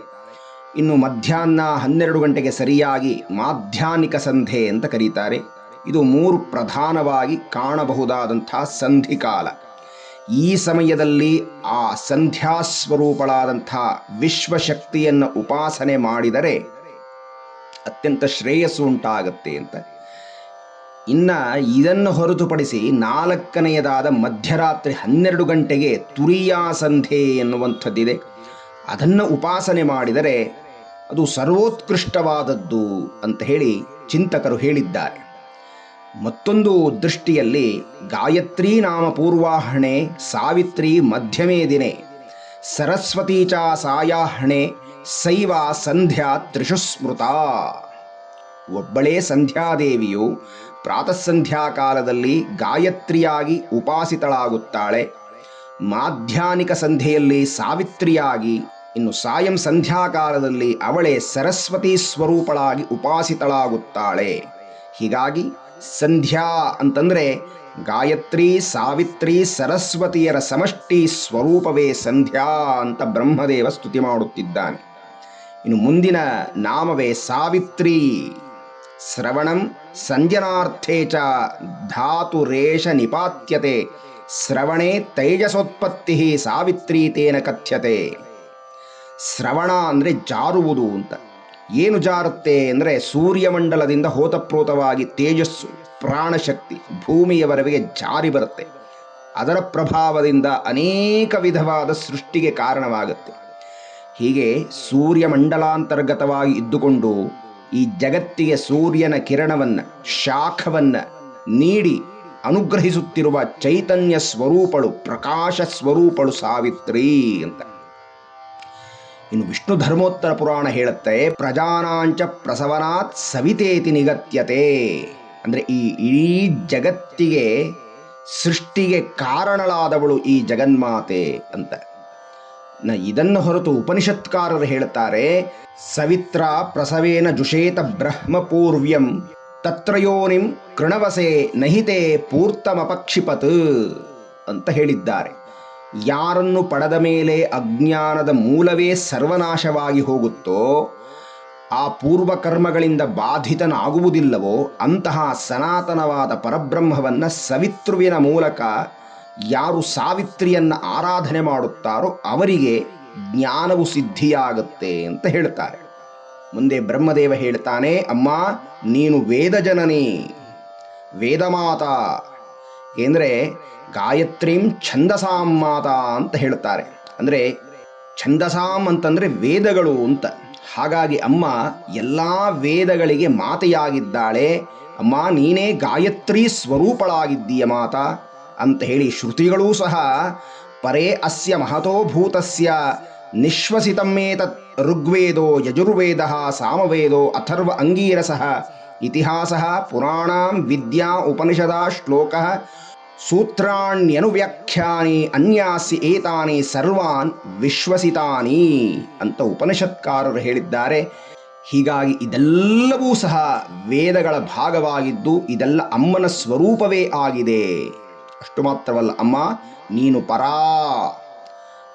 ಇನ್ನು ಮಧ್ಯಾಹ್ನ 12 ಗಂಟೆಗೆ ಸರಿಯಾಗಿ ಮಾಧ್ಯಾಹ್ನಿಕ ಸಂಧ್ಯೆ ಅಂತ ಕರೀತಾರೆ. ಇದು 3 ಪ್ರಧಾನವಾಗಿ ಕಾಣಬಹುದಾದಂಥ ಸಂಧಿಕಾಲ. ಈ ಸಮಯದಲ್ಲಿ ಆ ಸಂಧ್ಯಾಸ್ವರೂಪಳಾದಂಥ ವಿಶ್ವಶಕ್ತಿಯನ್ನು ಉಪಾಸನೆ ಮಾಡಿದರೆ ಅತ್ಯಂತ ಶ್ರೇಯಸ್ಸು ಉಂಟಾಗತ್ತೆ ಅಂತ. ಇನ್ನು ಇದನ್ನು ಹೊರತುಪಡಿಸಿ 4ನೆಯದಾದ ಮಧ್ಯರಾತ್ರಿ 12 ಗಂಟೆಗೆ ತುರಿಯಾ ಸಂಧ್ಯೆ ಎನ್ನುವಂಥದ್ದಿದೆ. ಅದನ್ನು ಉಪಾಸನೆ ಮಾಡಿದರೆ ಅದು ಸರ್ವೋತ್ಕೃಷ್ಟವಾದದ್ದು ಅಂತ ಹೇಳಿ ಚಿಂತಕರು ಹೇಳಿದ್ದಾರೆ. ಮತ್ತೊಂದು ದೃಷ್ಟಿಯಲ್ಲಿ ಗಾಯತ್ರಿ ನಾಮ ಪೂರ್ವಾಹಣೆ ಸಾವಿತ್ರಿ ಮಧ್ಯಮೇ ದಿನೇ ಸರಸ್ವತೀ ಚ ಸಾಯಾಹಣೆ ಸೈವ ಸಂಧ್ಯಾ ತ್ರಿಷು ಸ್ಮೃತ. ಒಬ್ಬಳೇ ಸಂಧ್ಯಾದೇವಿಯು ಪ್ರಾತಃ ಸಂಧ್ಯಾಕಾಲದಲ್ಲಿ ಗಾಯತ್ರಿಯಾಗಿ ಉಪಾಸಿತಳಾಗುತ್ತಾಳೆ. ಮಾಧ್ಯಾಹ್ನಿಕ ಸಂಧ್ಯೆಯಲ್ಲಿ ಸಾವಿತ್ರಿಯಾಗಿ, ಇನ್ನು ಸಾಯಂ ಸಂಧ್ಯಾಕಾಲದಲ್ಲಿ ಅವಳೇ ಸರಸ್ವತಿ ಸ್ವರೂಪಳಾಗಿ ಉಪಾಸಿತಳಾಗುತ್ತಾಳೆ. ಹೀಗಾಗಿ ಸಂಧ್ಯಾ ಅಂತಂದರೆ ಗಾಯತ್ರಿ ಸಾವಿತ್ರಿ ಸರಸ್ವತಿಯರ ಸಮಷ್ಟಿ ಸ್ವರೂಪವೇ ಸಂಧ್ಯಾ ಅಂತ ಬ್ರಹ್ಮದೇವ ಸ್ತುತಿ ಮಾಡುತ್ತಿದ್ದಾನೆ. ಇನ್ನು ಮುಂದಿನ ನಾಮವೇ ಸಾವಿತ್ರಿ. ಶ್ರವಣಂ ಸಂಜನಾರ್ಥೇ ಚ ಧಾತುರೇಷ ನಿಪಾತ್ಯತೆ ಶ್ರವಣೇ ತೈಜಸೋತ್ಪತ್ತಿ ಸಾವಿತ್ರಿ ತೇನ ಕಥ್ಯತೆ. ಶ್ರವಣ ಅಂದರೆ ಜಾರುವುದು ಅಂತ. ಏನು ಜಾರುತ್ತೆ ಅಂದರೆ ಸೂರ್ಯಮಂಡಲದಿಂದ ಹೋತಪ್ರೋತವಾಗಿ ತೇಜಸ್ಸು ಪ್ರಾಣಶಕ್ತಿ ಭೂಮಿಯವರೆಗೆ ಜಾರಿ ಬರುತ್ತೆ. ಅದರ ಪ್ರಭಾವದಿಂದ ಅನೇಕ ವಿಧವಾದ ಸೃಷ್ಟಿಗೆ ಕಾರಣವಾಗುತ್ತೆ. ಹೀಗೆ ಸೂರ್ಯಮಂಡಲಾಂತರ್ಗತವಾಗಿ ಇದ್ದುಕೊಂಡು ಈ ಜಗತ್ತಿಗೆ ಸೂರ್ಯನ ಕಿರಣವನ್ನು ಶಾಖವನ್ನು ನೀಡಿ ಅನುಗ್ರಹಿಸುತ್ತಿರುವ ಚೈತನ್ಯ ಸ್ವರೂಪಳು ಪ್ರಕಾಶ ಸ್ವರೂಪಳು ಸಾವಿತ್ರಿ ಅಂತ. ಇನ್ನು ವಿಷ್ಣು ಧರ್ಮೋತ್ತರ ಪುರಾಣ ಹೇಳುತ್ತೆ, ಪ್ರಜಾನಾಂಚ ಪ್ರಸವನಾತ್ ಸವಿತೇತಿ ನಿಗತ್ಯತೆ. ಅಂದರೆ ಈ ಇಡೀ ಜಗತ್ತಿಗೆ ಸೃಷ್ಟಿಗೆ ಕಾರಣಳಾದವಳು ಈ ಜಗನ್ಮಾತೆ ಅಂತ. ಇದನ್ನು ಹೊರತು ಉಪನಿಷತ್ಕಾರರು ಹೇಳುತ್ತಾರೆ, ಸವಿತ್ರ ಪ್ರಸವೇನ ಜುಷೇತ ಬ್ರಹ್ಮಪೂರ್ವ್ಯಂ ತತ್ರಯೋನಿಂ ಕೃಣವಸೆ ನಹಿತೆ ಪೂರ್ತಮಪಕ್ಷಿಪತ್ ಅಂತ ಹೇಳಿದ್ದಾರೆ. ಯಾರನ್ನು ಪಡೆದ ಮೇಲೆ ಅಜ್ಞಾನದ ಮೂಲವೇ ಸರ್ವನಾಶವಾಗಿ ಹೋಗುತ್ತೋ, ಆ ಪೂರ್ವಕರ್ಮಗಳಿಂದ ಬಾಧಿತನಾಗುವುದಿಲ್ಲವೋ ಅಂತಹ ಸನಾತನವಾದ ಪರಬ್ರಹ್ಮವನ್ನು ಸವಿತೃವಿನ ಮೂಲಕ ಯಾರು ಸಾವಿತ್ರಿಯನ್ನು ಆರಾಧನೆ ಮಾಡುತ್ತಾರೋ ಅವರಿಗೆ ಜ್ಞಾನವು ಸಿದ್ಧಿಯಾಗುತ್ತೆ ಅಂತ ಹೇಳ್ತಾರೆ. ಮುಂದೆ ಬ್ರಹ್ಮದೇವ ಹೇಳ್ತಾನೆ, ಅಮ್ಮ ನೀನು ವೇದಜನನಿ, ವೇದಮಾತಾ. ಏಕೆಂದರೆ ಗಾಯತ್ರೀಂ ಛಂದಸಾಂ ಮಾತಾ ಅಂತ ಹೇಳ್ತಾರೆ. ಅಂದರೆ ಛಂದಸಾಂ ಅಂತಂದರೆ ವೇದಗಳು ಅಂತ. ಹಾಗಾಗಿ ಅಮ್ಮ ಎಲ್ಲ ವೇದಗಳಿಗೆ ಮಾತೆಯಾಗಿದ್ದಾಳೆ. ಅಮ್ಮ ನೀನೇ ಗಾಯತ್ರಿ ಸ್ವರೂಪಳಾಗಿದ್ದೀಯ ಮಾತಾ ಅಂತ ಹೇಳಿ ಶ್ರುತಿಗಳೂ ಸಹ ಪರೇ ಅಸ್ಯ ಮಹತೋ ಭೂತಸ್ಯ ನಿಶ್ವಸಿತಮೇತತ್ ಋಗ್ವೇದೋ ಯಜುರ್ವೇದ ಸಾಮವೇದೋ ಅಥರ್ವ ಅಂಗೀರಸಃ ಇತಿಹಾಸಃ ಪುರಾಣಾಂ ವಿದ್ಯಾ ಉಪನಿಷದಾ ಶ್ಲೋಕಃ ಸೂತ್ರಾಣ್ಯನುವ್ಯಾಖ್ಯಾನಿ ಅನ್ಯಾಸಿ ಏತಾನಿ ಸರ್ವಾನ್ ವಿಶ್ವಸಿತಾನಿ ಅಂತ ಉಪನಿಷತ್ಕಾರರು ಹೇಳಿದ್ದಾರೆ. ಹೀಗಾಗಿ ಇದೆಲ್ಲವೂ ಸಹ ವೇದಗಳ ಭಾಗವಾಗಿದ್ದು ಇದೆಲ್ಲ ಅಮ್ಮನ ಸ್ವರೂಪವೇ ಆಗಿದೆ. ಅಷ್ಟು ಮಾತ್ರವಲ್ಲ, ಅಮ್ಮ ನೀನು ಪರಾ.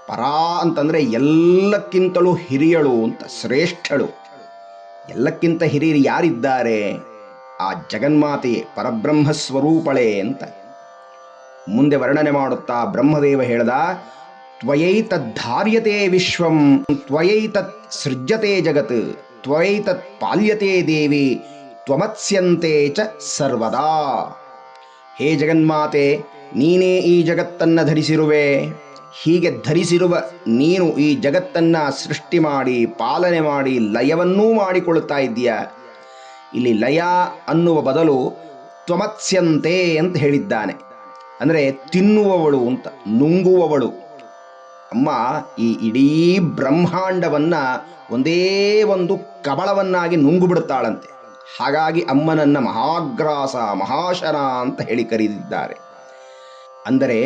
ಪರಾ ಅಂತಂದರೆ ಎಲ್ಲಕ್ಕಿಂತಲೂ ಹಿರಿಯಳು ಅಂತ, ಶ್ರೇಷ್ಠಳು. ಎಲ್ಲಕ್ಕಿಂತ ಹಿರಿಯರು ಯಾರಿದ್ದಾರೆ? ಆ ಜಗನ್ಮಾತೆಯೇ, ಪರಬ್ರಹ್ಮ ಸ್ವರೂಪಳೇ ಅಂತ. ಮುಂದೆ ವರ್ಣನೆ ಮಾಡುತ್ತಾ ಬ್ರಹ್ಮದೇವ ಹೇಳ್ದ, ತ್ವಯೈತದ್ಧಾರ್ಯತೆ ವಿಶ್ವಂ ತ್ವಯೈತತ್ ಸೃಜ್ಯತೆ ಜಗತ್ ತ್ವಯೈತತ್ ಪಾಲ್ಯತೆ ದೇವಿ ತ್ವಮತ್ಸ್ಯಂತೆ ಚ ಸರ್ವದಾ. ಹೇ ಜಗನ್ಮಾತೆ, ನೀನೇ ಈ ಜಗತ್ತನ್ನು ಧರಿಸಿರುವೆ. ಹೀಗೆ ಧರಿಸಿರುವ ನೀನು ಈ ಜಗತ್ತನ್ನು ಸೃಷ್ಟಿ ಮಾಡಿ ಪಾಲನೆ ಮಾಡಿ ಲಯವನ್ನೂ ಮಾಡಿಕೊಳ್ತಾ ಇದ್ದೀಯ. ಇಲ್ಲಿ ಲಯ ಅನ್ನುವ ಬದಲು ತ್ವಮತ್ಸ್ಯಂತೆ ಅಂತ ಹೇಳಿದ್ದಾನೆ. ಅಂದರೆ ತಿನ್ನುವವಳು ಅಂತ, ನುಂಗುವವಳು. ಅಮ್ಮ ಈ ಇಡೀ ಬ್ರಹ್ಮಾಂಡವನ್ನು ಒಂದೇ ಒಂದು ಕಬಳವನ್ನಾಗಿ ನುಂಗು ಬಿಡುತ್ತಾಳಂತೆ. ಹಾಗಾಗಿ ಅಮ್ಮನನ್ನ ಮಹಾಗ್ರಾಸ, ಮಹಾಶನ ಅಂತ ಹೇಳಿ ಕರೆದಿದ್ದಾರೆ. ಅಂದರೆ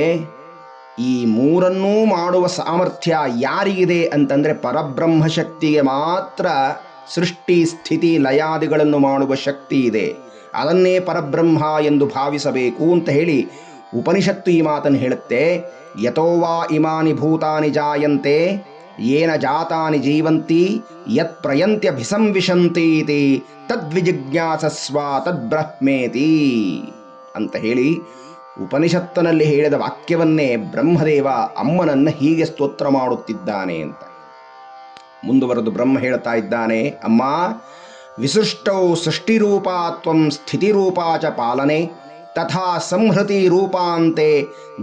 ಈ ಮೂರನ್ನೂ ಮಾಡುವ ಸಾಮರ್ಥ್ಯ ಯಾರಿಗಿದೆ ಅಂತಂದರೆ ಪರಬ್ರಹ್ಮಶಕ್ತಿಗೆ ಮಾತ್ರ ಸೃಷ್ಟಿ ಸ್ಥಿತಿ ಲಯಾದಿಗಳನ್ನು ಮಾಡುವ ಶಕ್ತಿ ಇದೆ. ಅದನ್ನೇ ಪರಬ್ರಹ್ಮ ಎಂದು ಭಾವಿಸಬೇಕು ಅಂತ ಹೇಳಿ ಉಪನಿಷತ್ತು ಈ ಮಾತನ್ನು ಹೇಳುತ್ತೆ. ಯಥೋವಾ ಇಮಾನಿ ಭೂತಾನಿ ಜಾಯಂತೆ ಯೇನ ಜಾತಾನಿ ಜೀವಂತಿ ಯತ್ ಪ್ರಯಂತ್ಯಭಿಸಂವಿಶಂತೀತಿ ತದ್ವಿಜಿಜ್ಞಾಸಸ್ವ ತದ್ಬ್ರಹ್ಮೇತಿ ಅಂತ ಹೇಳಿ ಉಪನಿಷತ್ತಿನಲ್ಲಿ ಹೇಳಿದ ವಾಕ್ಯವನ್ನೇ ಬ್ರಹ್ಮದೇವ ಅಮ್ಮನನ್ನು ಹೀಗೆ ಸ್ತೋತ್ರ ಮಾಡುತ್ತಿದ್ದಾನೆ ಅಂತ. ಮುಂದುವರೆದು ಬ್ರಹ್ಮ ಹೇಳ್ತಾ ಇದ್ದಾನೆ, ಅಮ್ಮ ವಿಸೃಷ್ಟೌ ಸೃಷ್ಟಿರೂಪಾ ತ್ವಂ ಸ್ಥಿತಿರೂಪಾ ಚ ಪಾಲನೆ ತಥಾ ಸಂಹೃತಿ ರೂಪಾಂತೆ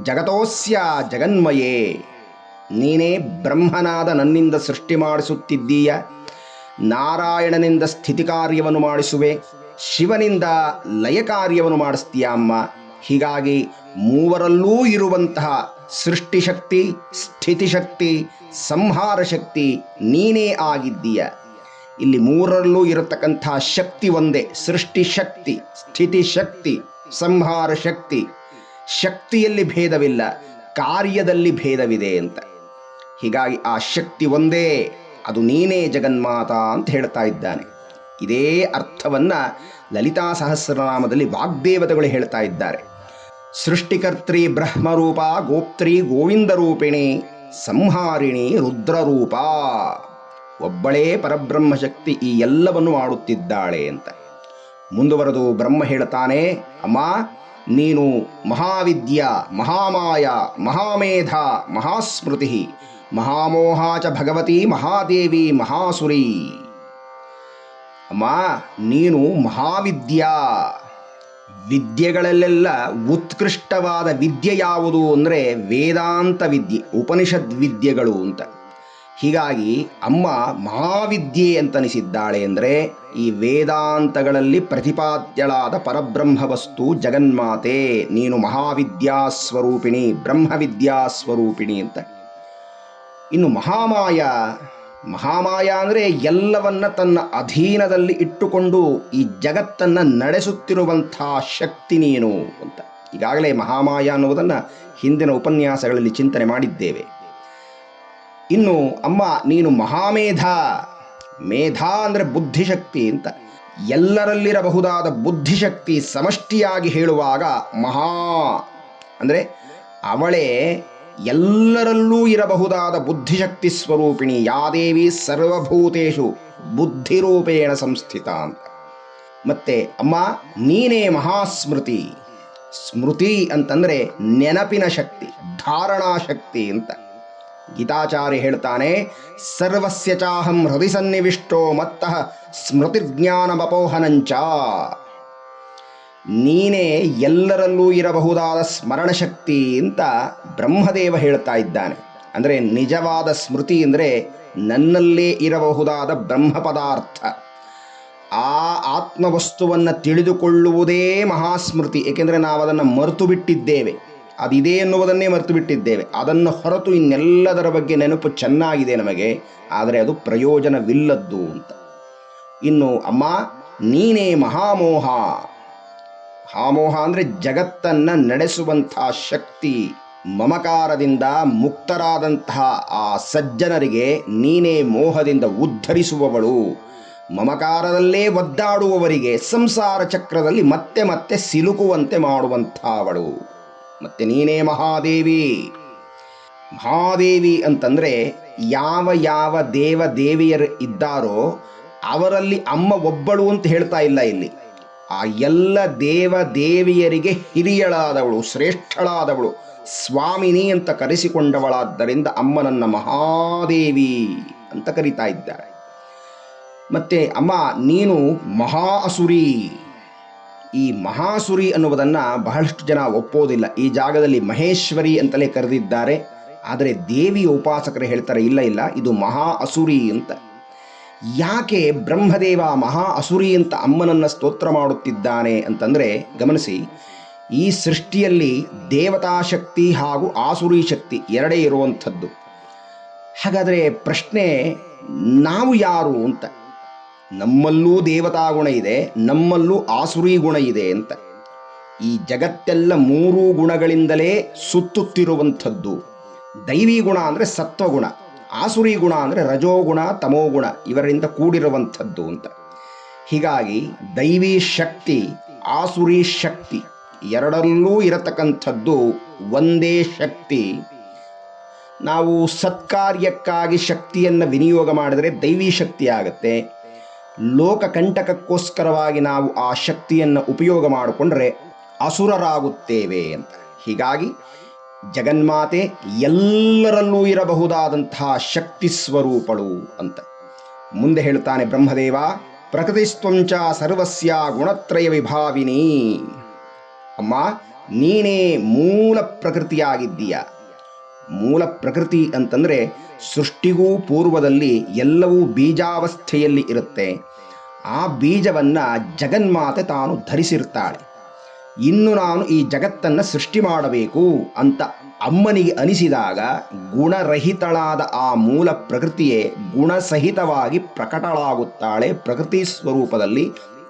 ಜಗತೋಸ್ಯ ಜಗನ್ಮಯೇ. ನೀನೇ ಬ್ರಹ್ಮನಾದ ನನ್ನಿಂದ ಸೃಷ್ಟಿ ಮಾಡಿಸುತ್ತಿದ್ದೀಯ, ನಾರಾಯಣನಿಂದ ಸ್ಥಿತಿ ಕಾರ್ಯವನ್ನು ಮಾಡಿಸುವೆ, ಶಿವನಿಂದ ಲಯ ಕಾರ್ಯವನ್ನು ಮಾಡಿಸ್ತೀಯ ಅಮ್ಮ. ಹೀಗಾಗಿ ಮೂವರಲ್ಲೂ ಇರುವಂತಹ ಸೃಷ್ಟಿಶಕ್ತಿ, ಸ್ಥಿತಿಶಕ್ತಿ, ಸಂಹಾರ ಶಕ್ತಿ ನೀನೇ ಆಗಿದ್ದೀಯ. ಇಲ್ಲಿ ಮೂರರಲ್ಲೂ ಇರತಕ್ಕಂಥ ಶಕ್ತಿ ಒಂದೇ, ಸೃಷ್ಟಿಶಕ್ತಿ, ಸ್ಥಿತಿಶಕ್ತಿ, ಸಂಹಾರ ಶಕ್ತಿ. ಶಕ್ತಿಯಲ್ಲಿ ಭೇದವಿಲ್ಲ, ಕಾರ್ಯದಲ್ಲಿ ಭೇದವಿದೆ ಅಂತ. ಹೀಗಾಗಿ ಆ ಶಕ್ತಿ ಒಂದೇ, ಅದು ನೀನೇ ಜಗನ್ಮಾತಾ ಅಂತ ಹೇಳ್ತಾ ಇದ್ದಾನೆ. ಇದೇ ಅರ್ಥವನ್ನು ಲಲಿತಾ ಸಹಸ್ರನಾಮದಲ್ಲಿ ವಾಗ್ದೇವತೆಗಳು ಹೇಳ್ತಾ ಇದ್ದಾರೆ. ಸೃಷ್ಟಿಕರ್ತ್ರಿ ಬ್ರಹ್ಮರೂಪ ಗೋಪ್ತ್ರಿ ಗೋವಿಂದರೂಪಿಣಿ ಸಂಹಾರಿಣಿ ರುದ್ರರೂಪ. ಒಬ್ಬಳೇ ಪರಬ್ರಹ್ಮಶಕ್ತಿ ಈ ಎಲ್ಲವನ್ನು ಮಾಡುತ್ತಿದ್ದಾಳೆ ಅಂತ. ಮುಂದುವರೆದು ಬ್ರಹ್ಮ ಹೇಳ್ತಾನೆ, ಅಮ್ಮ ನೀನು ಮಹಾವಿದ್ಯಾ, ಮಹಾಮಾಯ, ಮಹಾಮೇಧ, ಮಹಾಸ್ಮೃತಿ, ಮಹಾಮೋಹ ಚ ಭಗವತಿ ಮಹಾದೇವಿ ಮಹಾಸುರಿ. ಅಮ್ಮ ನೀನು ಮಹಾವಿದ್ಯಾ. ವಿದ್ಯೆಗಳಲ್ಲೆಲ್ಲ ಉತ್ಕೃಷ್ಟವಾದ ವಿದ್ಯೆ ಯಾವುದು ಅಂದರೆ ವೇದಾಂತ ವಿದ್ಯೆ, ಉಪನಿಷದ್ ವಿದ್ಯೆಗಳು ಅಂತ. ಹೀಗಾಗಿ ಅಮ್ಮ ಮಹಾವಿದ್ಯೆ ಅಂತನಿಸಿದ್ದಾಳೆ ಅಂದರೆ ಈ ವೇದಾಂತಗಳಲ್ಲಿ ಪ್ರತಿಪಾದ್ಯಳಾದ ಪರಬ್ರಹ್ಮ ವಸ್ತು ಜಗನ್ಮಾತೆ. ನೀನು ಮಹಾವಿದ್ಯಾಸ್ವರೂಪಿಣಿ, ಬ್ರಹ್ಮವಿದ್ಯಾಸ್ವರೂಪಿಣಿ ಅಂತ. ಇನ್ನು ಮಹಾಮಾಯ, ಮಹಾಮಾಯ ಅಂದರೆ ಎಲ್ಲವನ್ನ ತನ್ನ ಅಧೀನದಲ್ಲಿ ಇಟ್ಟುಕೊಂಡು ಈ ಜಗತ್ತನ್ನು ನಡೆಸುತ್ತಿರುವಂಥ ಶಕ್ತಿ ನೀನು ಅಂತ. ಈಗಾಗಲೇ ಮಹಾಮಾಯ ಅನ್ನುವುದನ್ನು ಹಿಂದಿನ ಉಪನ್ಯಾಸಗಳಲ್ಲಿ ಚಿಂತನೆ ಮಾಡಿದ್ದೇವೆ. ಇನ್ನು ಅಮ್ಮ ನೀನು ಮಹಾಮೇಧ. ಮೇಧ ಅಂದರೆ ಬುದ್ಧಿಶಕ್ತಿ ಅಂತ. ಎಲ್ಲರಲ್ಲಿರಬಹುದಾದ ಬುದ್ಧಿಶಕ್ತಿ ಸಮಷ್ಟಿಯಾಗಿ ಹೇಳುವಾಗ ಮಹಾ ಅಂದರೆ ಅವಳೇ ಎಲ್ಲರಲ್ಲೂ ಇರಬಹುದಾದ ಬುದ್ಧಿಶಕ್ತಿ ಸ್ವರೂಪಿಣಿ. ಯಾದೇವಿ ಸರ್ವಭೂತೇಷು ಬುದ್ಧಿರೂಪೇಣ ಸಂಸ್ಥಿತ ಅಂತ. ಮತ್ತೆ ಅಮ್ಮ ನೀನೇ ಮಹಾಸ್ಮೃತಿ. ಸ್ಮೃತಿ ಅಂತಂದರೆ ನೆನಪಿನ ಶಕ್ತಿ, ಧಾರಣಾ ಶಕ್ತಿ ಅಂತ. ಗೀತಾಚಾರ್ಯ ಹೇಳ್ತಾನೆ, ಸರ್ವಸ್ಯ ಚಾಹಂ ಹೃದಯ ಸನ್ನಿವಿಷ್ಟೋ ಮತ್ತಃ ಸ್ಮೃತಿಜ್ಞಾನಮಪೋಹನಂಚ. ನೀನೇ ಎಲ್ಲರಲ್ಲೂ ಇರಬಹುದಾದ ಸ್ಮರಣಶಕ್ತಿ ಅಂತ ಬ್ರಹ್ಮದೇವ ಹೇಳ್ತಾ ಇದ್ದಾನೆ. ಅಂದರೆ ನಿಜವಾದ ಸ್ಮೃತಿ ಅಂದರೆ ನನ್ನಲ್ಲೇ ಇರಬಹುದಾದ ಬ್ರಹ್ಮ ಪದಾರ್ಥ, ಆ ಆತ್ಮವಸ್ತುವನ್ನು ತಿಳಿದುಕೊಳ್ಳುವುದೇ ಮಹಾಸ್ಮೃತಿ. ಏಕೆಂದರೆ ನಾವು ಅದನ್ನು ಮರೆತು ಬಿಟ್ಟಿದ್ದೇವೆ, ಅದಿದೆ ಎನ್ನುವುದನ್ನೇ ಮರೆತು ಬಿಟ್ಟಿದ್ದೇವೆ. ಅದನ್ನು ಹೊರತು ಇನ್ನೆಲ್ಲದರ ಬಗ್ಗೆ ನೆನಪು ಚೆನ್ನಾಗಿದೆ ನಮಗೆ, ಆದರೆ ಅದು ಪ್ರಯೋಜನವಿಲ್ಲದ್ದು ಅಂತ. ಇನ್ನು ಅಮ್ಮ ನೀನೇ ಮಹಾಮೋಹ. ಮಹಾಮೋಹ ಅಂದರೆ ಜಗತ್ತನ್ನು ನಡೆಸುವಂಥ ಶಕ್ತಿ. ಮಮಕಾರದಿಂದ ಮುಕ್ತರಾದಂತಹ ಆ ಸಜ್ಜನರಿಗೆ ನೀನೇ ಮೋಹದಿಂದ ಉದ್ಧರಿಸುವವಳು. ಮಮಕಾರದಲ್ಲೇ ಒದ್ದಾಡುವವರಿಗೆ ಸಂಸಾರ ಚಕ್ರದಲ್ಲಿ ಮತ್ತೆ ಮತ್ತೆ ಸಿಲುಕುವಂತೆ ಮಾಡುವಂಥವಳು. ಮತ್ತೆ ನೀನೇ ಮಹಾದೇವಿ. ಮಹಾದೇವಿ ಅಂತಂದರೆ ಯಾವ ಯಾವ ದೇವ ದೇವಿಯರು ಇದ್ದಾರೋ ಅವರಲ್ಲಿ ಅಮ್ಮ ಒಬ್ಬಳು ಅಂತ ಹೇಳ್ತಾ ಇಲ್ಲ ಇಲ್ಲಿ. ಆ ಎಲ್ಲ ದೇವ ದೇವಿಯರಿಗೆ ಹಿರಿಯಳಾದವಳು, ಶ್ರೇಷ್ಠಳಾದವಳು, ಸ್ವಾಮಿನಿ ಅಂತ ಕರೆಸಿಕೊಂಡವಳಾದ್ದರಿಂದ ಅಮ್ಮನನ್ನ ಮಹಾದೇವಿ ಅಂತ ಕರೀತಾ ಇದ್ದಾರೆ. ಮತ್ತೆ ಅಮ್ಮ ನೀನು ಮಹಾ ಅಸುರಿ. ಈ ಮಹಾಸುರಿ ಅನ್ನುವುದನ್ನು ಬಹಳಷ್ಟು ಜನ ಒಪ್ಪೋದಿಲ್ಲ. ಈ ಜಾಗದಲ್ಲಿ ಮಹೇಶ್ವರಿ ಅಂತಲೇ ಕರೆದಿದ್ದಾರೆ. ಆದರೆ ದೇವಿಯ ಉಪಾಸಕರು ಹೇಳ್ತಾರೆ, ಇಲ್ಲ ಇಲ್ಲ, ಇದು ಮಹಾ ಅಸುರಿ ಅಂತ. ಯಾಕೆ ಬ್ರಹ್ಮದೇವ ಮಹಾ ಅಸುರಿ ಅಂತ ಅಮ್ಮನನ್ನು ಸ್ತೋತ್ರ ಮಾಡುತ್ತಿದ್ದಾನೆ ಅಂತಂದರೆ, ಗಮನಿಸಿ, ಈ ಸೃಷ್ಟಿಯಲ್ಲಿ ದೇವತಾ ಶಕ್ತಿ ಹಾಗೂ ಆಸುರಿ ಶಕ್ತಿ ಎರಡೇ ಇರುವಂಥದ್ದು. ಹಾಗಾದರೆ ಪ್ರಶ್ನೆ, ನಾವು ಯಾರು ಅಂತ. ನಮ್ಮಲ್ಲೂ ದೇವತಾ ಗುಣ ಇದೆ, ನಮ್ಮಲ್ಲೂ ಆಸುರಿ ಗುಣ ಇದೆ ಅಂತ. ಈ ಜಗತ್ತೆಲ್ಲ ಮೂರೂ ಗುಣಗಳಿಂದಲೇ ಸುತ್ತುತ್ತಿರುವಂಥದ್ದು. ದೈವಿ ಗುಣ ಅಂದರೆ ಸತ್ವಗುಣ, ಆಸುರಿ ಗುಣ ಅಂದರೆ ರಜೋಗುಣ ತಮೋಗುಣ, ಇವರಿಂದ ಕೂಡಿರುವಂಥದ್ದು ಅಂತ. ಹೀಗಾಗಿ ದೈವಿ ಶಕ್ತಿ ಆಸುರಿ ಶಕ್ತಿ ಎರಡರಲ್ಲೂ ಇರತಕ್ಕಂಥದ್ದು ಒಂದೇ ಶಕ್ತಿ. ನಾವು ಸತ್ಕಾರ್ಯಕ್ಕಾಗಿ ಶಕ್ತಿಯನ್ನು ವಿನಿಯೋಗ ಮಾಡಿದರೆ ದೈವಿ ಶಕ್ತಿ ಆಗುತ್ತೆ. ಲೋಕಕಂಟಕಕ್ಕೋಸ್ಕರವಾಗಿ ನಾವು ಆ ಶಕ್ತಿಯನ್ನು ಉಪಯೋಗ ಮಾಡಿಕೊಂಡ್ರೆ ಅಸುರರಾಗುತ್ತೇವೆ ಅಂತ. ಹೀಗಾಗಿ ಜಗನ್ಮಾತೆ ಎಲ್ಲರಲ್ಲೂ ಇರಬಹುದಾದಂತಹ ಶಕ್ತಿ ಸ್ವರೂಪಳು ಅಂತ. ಮುಂದೆ ಹೇಳ್ತಾನೆ ಬ್ರಹ್ಮದೇವ, ಪ್ರಕೃತಿಸ್ತ್ವಂಚ ಸರ್ವಸ್ಯ ಗುಣತ್ರಯ ವಿಭಾವಿನಿ. ಅಮ್ಮ, ನೀನೇ ಮೂಲ ಪ್ರಕೃತಿಯಾಗಿದ್ದೀಯ. ಮೂಲ ಪ್ರಕೃತಿ ಅಂತಂದರೆ ಸೃಷ್ಟಿಗೂ ಪೂರ್ವದಲ್ಲಿ ಎಲ್ಲವೂ ಬೀಜಾವಸ್ಥೆಯಲ್ಲಿ ಇರುತ್ತೆ. ಆ ಬೀಜವನ್ನು ಜಗನ್ಮಾತೆ ತಾನು ಧರಿಸಿರ್ತಾಳೆ. ಇನ್ನು ನಾನು ಈ ಜಗತ್ತನ್ನು ಸೃಷ್ಟಿ ಮಾಡಬೇಕು ಅಂತ ಅಮ್ಮನಿಗೆ ಅನಿಸಿದಾಗ ಗುಣರಹಿತಳಾದ ಆ ಮೂಲ ಪ್ರಕೃತಿಯೇ ಗುಣಸಹಿತವಾಗಿ ಪ್ರಕಟಳಾಗುತ್ತಾಳೆ. ಪ್ರಕೃತಿ ಸ್ವರೂಪದಲ್ಲಿ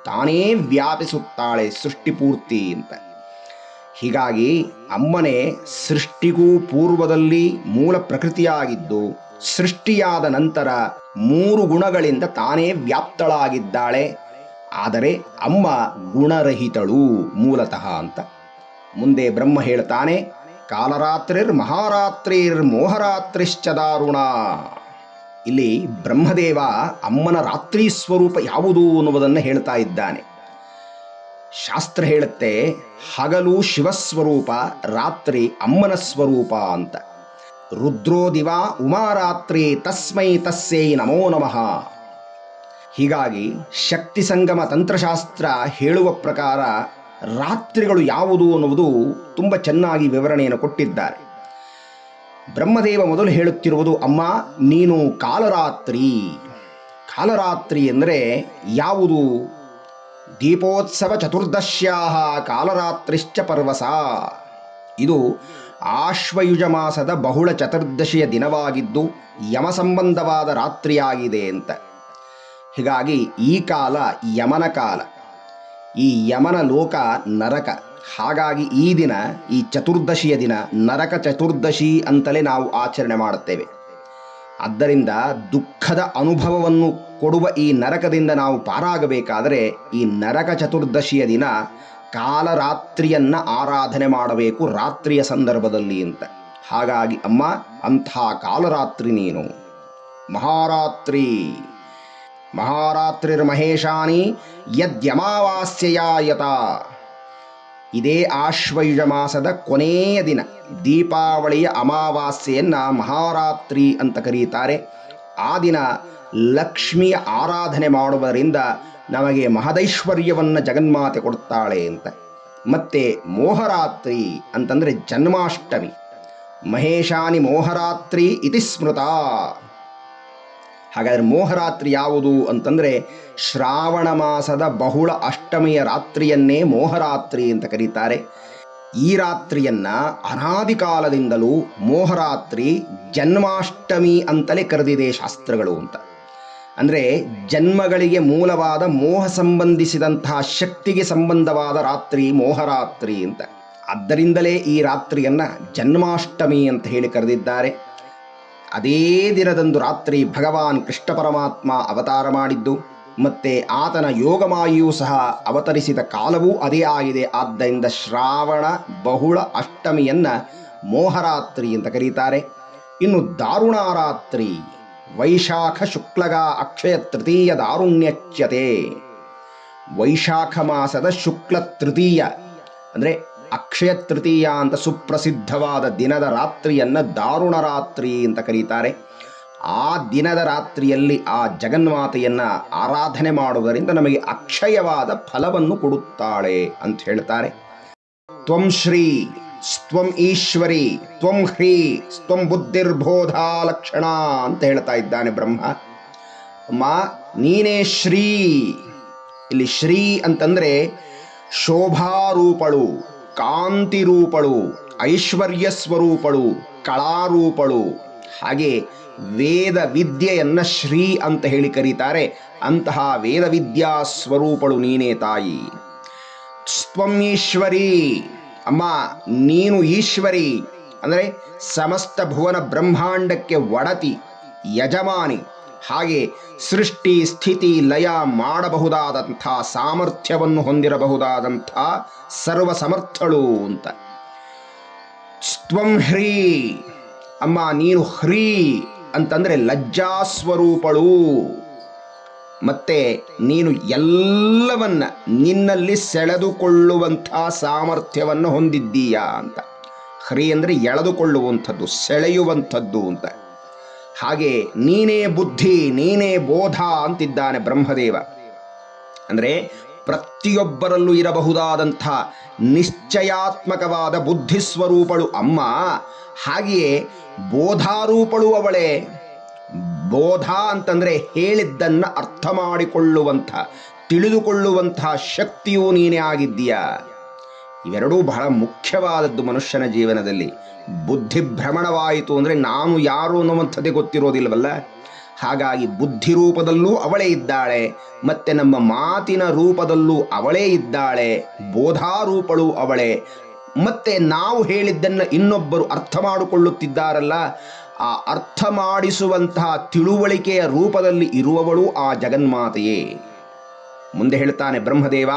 ತಾನೇ ವ್ಯಾಪಿಸುತ್ತಾಳೆ ಸೃಷ್ಟಿಪೂರ್ತಿ ಅಂತ. ಹೀಗಾಗಿ ಅಮ್ಮನೇ ಸೃಷ್ಟಿಗೂ ಪೂರ್ವದಲ್ಲಿ ಮೂಲ ಪ್ರಕೃತಿಯಾಗಿದ್ದು, ಸೃಷ್ಟಿಯಾದ ನಂತರ ಮೂರು ಗುಣಗಳಿಂದ ತಾನೇ ವ್ಯಾಪ್ತಳಾಗಿದ್ದಾಳೆ. ಆದರೆ ಅಮ್ಮ ಗುಣರಹಿತಳು ಮೂಲತಃ ಅಂತ. ಮುಂದೆ ಬ್ರಹ್ಮ ಹೇಳ್ತಾನೆ, ಕಾಲರಾತ್ರಿರ್ ಮಹಾರಾತ್ರಿರ್ ಮೋಹರಾತ್ರಿಶ್ಚ ದಾರುಣ. ಇಲ್ಲಿ ಬ್ರಹ್ಮದೇವ ಅಮ್ಮನ ರಾತ್ರಿ ಸ್ವರೂಪ ಯಾವುದು ಅನ್ನುವುದನ್ನು ಹೇಳ್ತಾ ಇದ್ದಾನೆ. ಶಾಸ್ತ್ರ ಹೇಳುತ್ತೆ, ಹಗಲು ಶಿವಸ್ವರೂಪ, ರಾತ್ರಿ ಅಮ್ಮನ ಸ್ವರೂಪ ಅಂತ. ರುದ್ರೋ ದಿವ ಉಮಾರಾತ್ರಿ ತಸ್ಮೈ ತಸ್ಯೈ ನಮೋ ನಮಃ. ಹೀಗಾಗಿ ಶಕ್ತಿ ಸಂಗಮ ತಂತ್ರಶಾಸ್ತ್ರ ಹೇಳುವ ಪ್ರಕಾರ ರಾತ್ರಿಗಳು ಯಾವುದು ಅನ್ನುವುದು ತುಂಬ ಚೆನ್ನಾಗಿ ವಿವರಣೆಯನ್ನು ಕೊಟ್ಟಿದ್ದಾರೆ. ಬ್ರಹ್ಮದೇವ ಮೊದಲು ಹೇಳುತ್ತಿರುವುದು, ಅಮ್ಮ ನೀನು ಕಾಲರಾತ್ರಿ. ಕಾಲರಾತ್ರಿ ಎಂದರೆ ಯಾವುದು? ದೀಪೋತ್ಸವ ಚತುರ್ದಶ್ಯಾಹ ಕಾಲರಾತ್ರಿಶ್ಚ ಪರ್ವಸ. ಇದು ಆಶ್ವಯುಜ ಮಾಸದ ಬಹುಳ ಚತುರ್ದಶಿಯ ದಿನವಾಗಿದ್ದು ಯಮ ಸಂಬಂಧವಾದ ರಾತ್ರಿಯಾಗಿದೆ ಅಂತ. ಹೀಗಾಗಿ ಈ ಕಾಲ ಯಮನ ಕಾಲ, ಈ ಯಮನ ಲೋಕ ನರಕ. ಹಾಗಾಗಿ ಈ ದಿನ, ಈ ಚತುರ್ದಶಿಯ ದಿನ ನರಕ ಚತುರ್ದಶಿ ಅಂತಲೇ ನಾವು ಆಚರಣೆ ಮಾಡುತ್ತೇವೆ. ಆದ್ದರಿಂದ ದುಃಖದ ಅನುಭವವನ್ನು ಕೊಡುವ ಈ ನರಕದಿಂದ ನಾವು ಪಾರಾಗಬೇಕಾದರೆ ಈ ನರಕ ಚತುರ್ದಶಿಯ ದಿನ ಕಾಲರಾತ್ರಿಯನ್ನು ಆರಾಧನೆ ಮಾಡಬೇಕು, ರಾತ್ರಿಯ ಸಂದರ್ಭದಲ್ಲಿ ಅಂತ. ಹಾಗಾಗಿ ಅಮ್ಮ ಅಂಥ ಕಾಲರಾತ್ರಿ ನೀನು. ಮಹಾರಾತ್ರಿ ಮಹಾರಾತ್ರಿರ್ ಮಹೇಶಾನಿ ಯದ್ಯಮಾವಾಸ್ಯೆಯಾಯತ. ಇದೇ ಆಶ್ವಯುಜ ಮಾಸದ ಕೊನೆಯ ದಿನ, ದೀಪಾವಳಿಯ ಅಮಾವಾಸ್ಯೆಯನ್ನು ಮಹಾರಾತ್ರಿ ಅಂತ ಕರೀತಾರೆ. ಆ ದಿನ ಲಕ್ಷ್ಮಿಯ ಆರಾಧನೆ ಮಾಡುವುದರಿಂದ ನಮಗೆ ಮಹದೈಶ್ವರ್ಯವನ್ನು ಜಗನ್ಮಾತೆ ಕೊಡ್ತಾಳೆ ಅಂತ. ಮತ್ತು ಮೋಹರಾತ್ರಿ ಅಂತಂದರೆ ಜನ್ಮಾಷ್ಟಮಿ. ಮಹೇಶಾನಿ ಮೋಹರಾತ್ರಿ ಇತಿ ಸ್ಮೃತ. ಹಾಗಾದರೆ ಮೋಹರಾತ್ರಿ ಯಾವುದು ಅಂತಂದರೆ ಶ್ರಾವಣ ಮಾಸದ ಬಹುಳ ಅಷ್ಟಮಿಯ ರಾತ್ರಿಯನ್ನೇ ಮೋಹರಾತ್ರಿ ಅಂತ ಕರೀತಾರೆ. ಈ ರಾತ್ರಿಯನ್ನು ಅನಾದಿ ಕಾಲದಿಂದಲೂ ಮೋಹರಾತ್ರಿ ಜನ್ಮಾಷ್ಟಮಿ ಅಂತಲೇ ಕರೆದಿದೆ ಶಾಸ್ತ್ರಗಳು ಅಂತ. ಅಂದರೆ ಜನ್ಮಗಳಿಗೆ ಮೂಲವಾದ ಮೋಹ ಸಂಬಂಧಿಸಿದಂತಹ ಶಕ್ತಿಗೆ ಸಂಬಂಧವಾದ ರಾತ್ರಿ ಮೋಹರಾತ್ರಿ ಅಂತ. ಆದ್ದರಿಂದಲೇ ಈ ರಾತ್ರಿಯನ್ನು ಜನ್ಮಾಷ್ಟಮಿ ಅಂತ ಹೇಳಿ ಕರೆದಿದ್ದಾರೆ. ಅದೇ ದಿನದಂದು ರಾತ್ರಿ ಭಗವಾನ್ ಕೃಷ್ಣ ಪರಮಾತ್ಮ ಅವತಾರ ಮಾಡಿದ್ದು, ಮತ್ತು ಆತನ ಯೋಗಮಾಯು ಸಹ ಅವತರಿಸಿದ ಕಾಲವೂ ಅದೇ ಆಗಿದೆ. ಆದ್ದರಿಂದ ಶ್ರಾವಣ ಬಹುಳ ಅಷ್ಟಮಿಯನ್ನು ಮೋಹರಾತ್ರಿ ಅಂತ ಕರೀತಾರೆ. ಇನ್ನು ದಾರುಣಾರಾತ್ರಿ ವೈಶಾಖ ಶುಕ್ಲಗ ಅಕ್ಷಯ ತೃತೀಯ ದಾರುಣ್ಯಚ್ಯತೆ. ವೈಶಾಖ ಮಾಸದ ಶುಕ್ಲ ತೃತೀಯ ಅಂದರೆ ಅಕ್ಷಯ ತೃತೀಯ ಅಂತ ಸುಪ್ರಸಿದ್ಧವಾದ ದಿನದ ರಾತ್ರಿಯನ್ನು ದಾರುಣ ರಾತ್ರಿ ಅಂತ ಕರೀತಾರೆ. ಆ ದಿನದ ರಾತ್ರಿಯಲ್ಲಿ ಆ ಜಗನ್ಮಾತೆಯನ್ನು ಆರಾಧನೆ ಮಾಡುವುದರಿಂದ ನಮಗೆ ಅಕ್ಷಯವಾದ ಫಲವನ್ನು ಕೊಡುತ್ತಾಳೆ ಅಂತ ಹೇಳ್ತಾರೆ. ತ್ವಂ ಶ್ರೀ ಸ್ತ್ವಂ ಈಶ್ವರಿ ತ್ವಂ ಹ್ರೀ ಸ್ತ್ವಂ ಬುದ್ಧಿರ್ಬೋಧ ಲಕ್ಷಣ ಅಂತ ಹೇಳ್ತಾ ಇದ್ದಾನೆ ಬ್ರಹ್ಮ. ಅಮ್ಮ ನೀನೇ ಶ್ರೀ. ಇಲ್ಲಿ ಶ್ರೀ ಅಂತಂದರೆ ಶೋಭಾರೂಪಳು, ಕಾಂತಿರೂಪಳು, ಐಶ್ವರ್ಯ ಸ್ವರೂಪಳು, ಕಳಾರೂಪಳು. ಹಾಗೆ ವೇದ ವಿದ್ಯೆಯನ್ನು ಶ್ರೀ ಅಂತ ಹೇಳಿ ಕರೀತಾರೆ. ಅಂತಹ ವೇದವಿದ್ಯಾ ಸ್ವರೂಪಳು ನೀನೇ ತಾಯಿ. ತ್ವಂ ಈಶ್ವರಿ, ಅಮ್ಮ ನೀನು ಈಶ್ವರಿ ಅಂದರೆ ಸಮಸ್ತ ಭುವನ ಬ್ರಹ್ಮಾಂಡಕ್ಕೆ ಒಡತಿ, ಯಜಮಾನಿ. ಹಾಗೆ ಸೃಷ್ಟಿ ಸ್ಥಿತಿ ಲಯ ಮಾಡಬಹುದಾದಂಥ ಸಾಮರ್ಥ್ಯವನ್ನು ಹೊಂದಿರಬಹುದಾದಂಥ ಸರ್ವಸಮರ್ಥಳು ಅಂತ. ತ್ವಂ ಹ್ರೀ, ಅಮ್ಮ ನೀನು ಹ್ರೀ ಅಂತಂದರೆ ಲಜ್ಜಾಸ್ವರೂಪಳು. ಮತ್ತೆ ನೀನು ಎಲ್ಲವನ್ನ ನಿನ್ನಲ್ಲಿ ಸೆಳೆದುಕೊಳ್ಳುವಂಥ ಸಾಮರ್ಥ್ಯವನ್ನು ಹೊಂದಿದ್ದೀಯಾ ಅಂತ. ಹ್ರೀ ಅಂದರೆ ಎಳೆದುಕೊಳ್ಳುವಂಥದ್ದು, ಸೆಳೆಯುವಂಥದ್ದು ಅಂತ. ಹಾಗೆ ನೀನೇ ಬುದ್ಧಿ, ನೀನೇ ಬೋಧ ಅಂತಿದ್ದಾನೆ ಬ್ರಹ್ಮದೇವ. ಅಂದರೆ ಪ್ರತಿಯೊಬ್ಬರಲ್ಲೂ ಇರಬಹುದಾದಂಥ ನಿಶ್ಚಯಾತ್ಮಕವಾದ ಬುದ್ಧಿಸ್ವರೂಪಳು ಅಮ್ಮ. ಹಾಗೆಯೇ ಬೋಧಾರೂಪಳು ಅವಳೇ. ಬೋಧ ಅಂತಂದರೆ ಹೇಳಿದ್ದನ್ನು ಅರ್ಥ ಮಾಡಿಕೊಳ್ಳುವಂಥ, ತಿಳಿದುಕೊಳ್ಳುವಂಥ ಶಕ್ತಿಯೂ ನೀನೇ ಆಗಿದ್ದೀಯಾ. ಇವೆರಡೂ ಬಹಳ ಮುಖ್ಯವಾದದ್ದು ಮನುಷ್ಯನ ಜೀವನದಲ್ಲಿ. ಬುದ್ಧಿಭ್ರಮಣವಾಯಿತು ಅಂದರೆ ನಾನು ಯಾರು ಅನ್ನುವಂಥದ್ದೇ ಗೊತ್ತಿರೋದಿಲ್ಲವಲ್ಲ. ಹಾಗಾಗಿ ಬುದ್ಧಿ ರೂಪದಲ್ಲೂ ಅವಳೇ ಇದ್ದಾಳೆ, ಮತ್ತು ನಮ್ಮ ಮಾತಿನ ರೂಪದಲ್ಲೂ ಅವಳೇ ಇದ್ದಾಳೆ. ಬೋಧಾರೂಪಳು ಅವಳೇ. ಮತ್ತು ನಾವು ಹೇಳಿದ್ದನ್ನು ಇನ್ನೊಬ್ಬರು ಅರ್ಥ ಮಾಡಿಕೊಳ್ಳುತ್ತಿದ್ದಾರಲ್ಲ, ಆ ಅರ್ಥ ಮಾಡಿಸುವಂತಹ ತಿಳುವಳಿಕೆಯ ರೂಪದಲ್ಲಿ ಇರುವವಳು ಆ ಜಗನ್ಮಾತೆಯೇ. ಮುಂದೆ ಹೇಳ್ತಾನೆ ಬ್ರಹ್ಮದೇವ,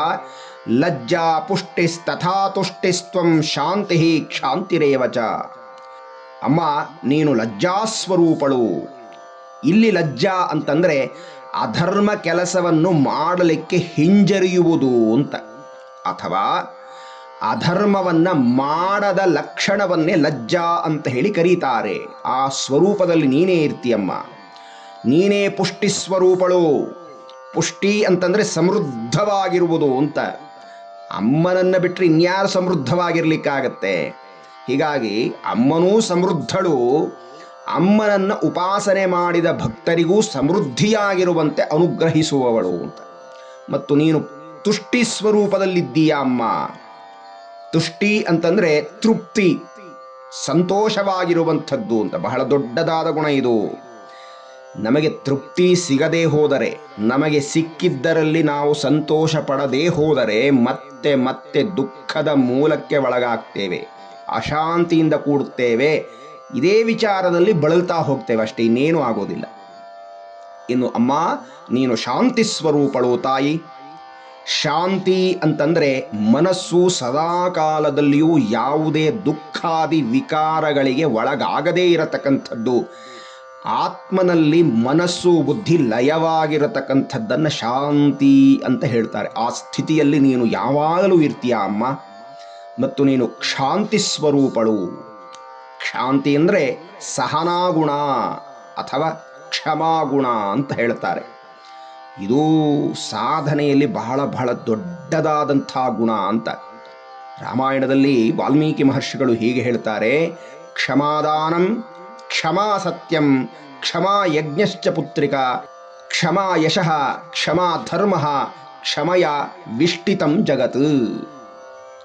ಲಜ್ಜಾ ಪುಷ್ಟಿಸ್ತಥಾ ತುಷ್ಟಿಸ್ತ್ವಂ ಶಾಂತಿ ಕ್ಷಾಂತಿರೇವಚ. ಅಮ್ಮ ನೀನು ಲಜ್ಜಾಸ್ವರೂಪಳು. ಇಲ್ಲಿ ಲಜ್ಜಾ ಅಂತಂದರೆ ಅಧರ್ಮ ಕೆಲಸವನ್ನು ಮಾಡಲಿಕ್ಕೆ ಹಿಂಜರಿಯುವುದು ಅಂತ, ಅಥವಾ ಅಧರ್ಮವನ್ನು ಮಾಡದ ಲಕ್ಷಣವನ್ನೇ ಲಜ್ಜಾ ಅಂತ ಹೇಳಿ ಕರೀತಾರೆ. ಆ ಸ್ವರೂಪದಲ್ಲಿ ನೀನೇ ಇರ್ತೀಯಮ್ಮ. ನೀನೇ ಪುಷ್ಟಿ ಸ್ವರೂಪಳು. ಪುಷ್ಟಿ ಅಂತಂದರೆ ಸಮೃದ್ಧವಾಗಿರುವುದು ಅಂತ. ಅಮ್ಮನನ್ನು ಬಿಟ್ಟರೆ ಇನ್ಯಾರು ಸಮೃದ್ಧವಾಗಿರ್ಲಿಕ್ಕಾಗತ್ತೆ? ಹೀಗಾಗಿ ಅಮ್ಮನೂ ಸಮೃದ್ಧಳು. ಅಮ್ಮನನ್ನು ಉಪಾಸನೆ ಮಾಡಿದ ಭಕ್ತರಿಗೂ ಸಮೃದ್ಧಿಯಾಗಿರುವಂತೆ ಅನುಗ್ರಹಿಸುವವಳು ಅಂತ. ಮತ್ತು ನೀನು ತುಷ್ಟಿ ಸ್ವರೂಪದಲ್ಲಿದ್ದೀಯಾ ಅಮ್ಮ. ತುಷ್ಟಿ ಅಂತಂದರೆ ತೃಪ್ತಿ, ಸಂತೋಷವಾಗಿರುವಂಥದ್ದು ಅಂತ. ಬಹಳ ದೊಡ್ಡದಾದ ಗುಣ ಇದು. ನಮಗೆ ತೃಪ್ತಿ ಸಿಗದೇ ಹೋದರೆ, ನಮಗೆ ಸಿಕ್ಕಿದ್ದರಲ್ಲಿ ನಾವು ಸಂತೋಷ ಪಡದೇ ಹೋದರೆ ಮತ್ತೆ ಮತ್ತೆ ದುಃಖದ ಮೂಲಕ್ಕೆ ಒಳಗಾಗ್ತೇವೆ, ಅಶಾಂತಿಯಿಂದ ಕೂಡುತ್ತೇವೆ. ಇದೇ ವಿಚಾರದಲ್ಲಿ ಬಳಲ್ತಾ ಹೋಗ್ತೇವೆ ಅಷ್ಟೇ, ಇನ್ನೇನೂ ಆಗೋದಿಲ್ಲ. ಇನ್ನು ಅಮ್ಮ ನೀನು ಶಾಂತಿ ಸ್ವರೂಪಳು ತಾಯಿ. ಶಾಂತಿ ಅಂತಂದರೆ ಮನಸ್ಸು ಸದಾಕಾಲದಲ್ಲಿಯೂ ಯಾವುದೇ ದುಃಖಾದಿ ವಿಕಾರಗಳಿಗೆ ಒಳಗಾಗದೇ ಇರತಕ್ಕಂಥದ್ದು. ಆತ್ಮನಲ್ಲಿ ಮನಸ್ಸು ಬುದ್ಧಿ ಲಯವಾಗಿರತಕ್ಕಂಥದ್ದನ್ನು ಶಾಂತಿ ಅಂತ ಹೇಳ್ತಾರೆ. ಆ ಸ್ಥಿತಿಯಲ್ಲಿ ನೀನು ಯಾವಾಗಲೂ ಇರ್ತೀಯ ಅಮ್ಮ. ಮತ್ತು ನೀನು ಶಾಂತಿ ಸ್ವರೂಪಳು. ಶಾಂತಿ ಅಂದರೆ ಸಹನಾಗುಣ ಅಥವಾ ಕ್ಷಮಾಗುಣ ಅಂತ ಹೇಳ್ತಾರೆ. ಇದು ಸಾಧನೆಯಲ್ಲಿ ಬಹಳ ಬಹಳ ದೊಡ್ಡದಾದಂಥ ಗುಣ ಅಂತ. ರಾಮಾಯಣದಲ್ಲಿ ವಾಲ್ಮೀಕಿ ಮಹರ್ಷಿಗಳು ಹೀಗೆ ಹೇಳ್ತಾರೆ, ಕ್ಷಮಾದಾನಂ ಕ್ಷಮಾ ಸತ್ಯಂ ಕ್ಷಮಾ ಯಜ್ಞಶ್ಚ ಪುತ್ರಿಕಾ ಕ್ಷಮಾ ಯಶಃ ಕ್ಷಮಾ ಧರ್ಮ ಕ್ಷಮಯ ವಿಷ್ಟಿತಂ ಜಗತ್.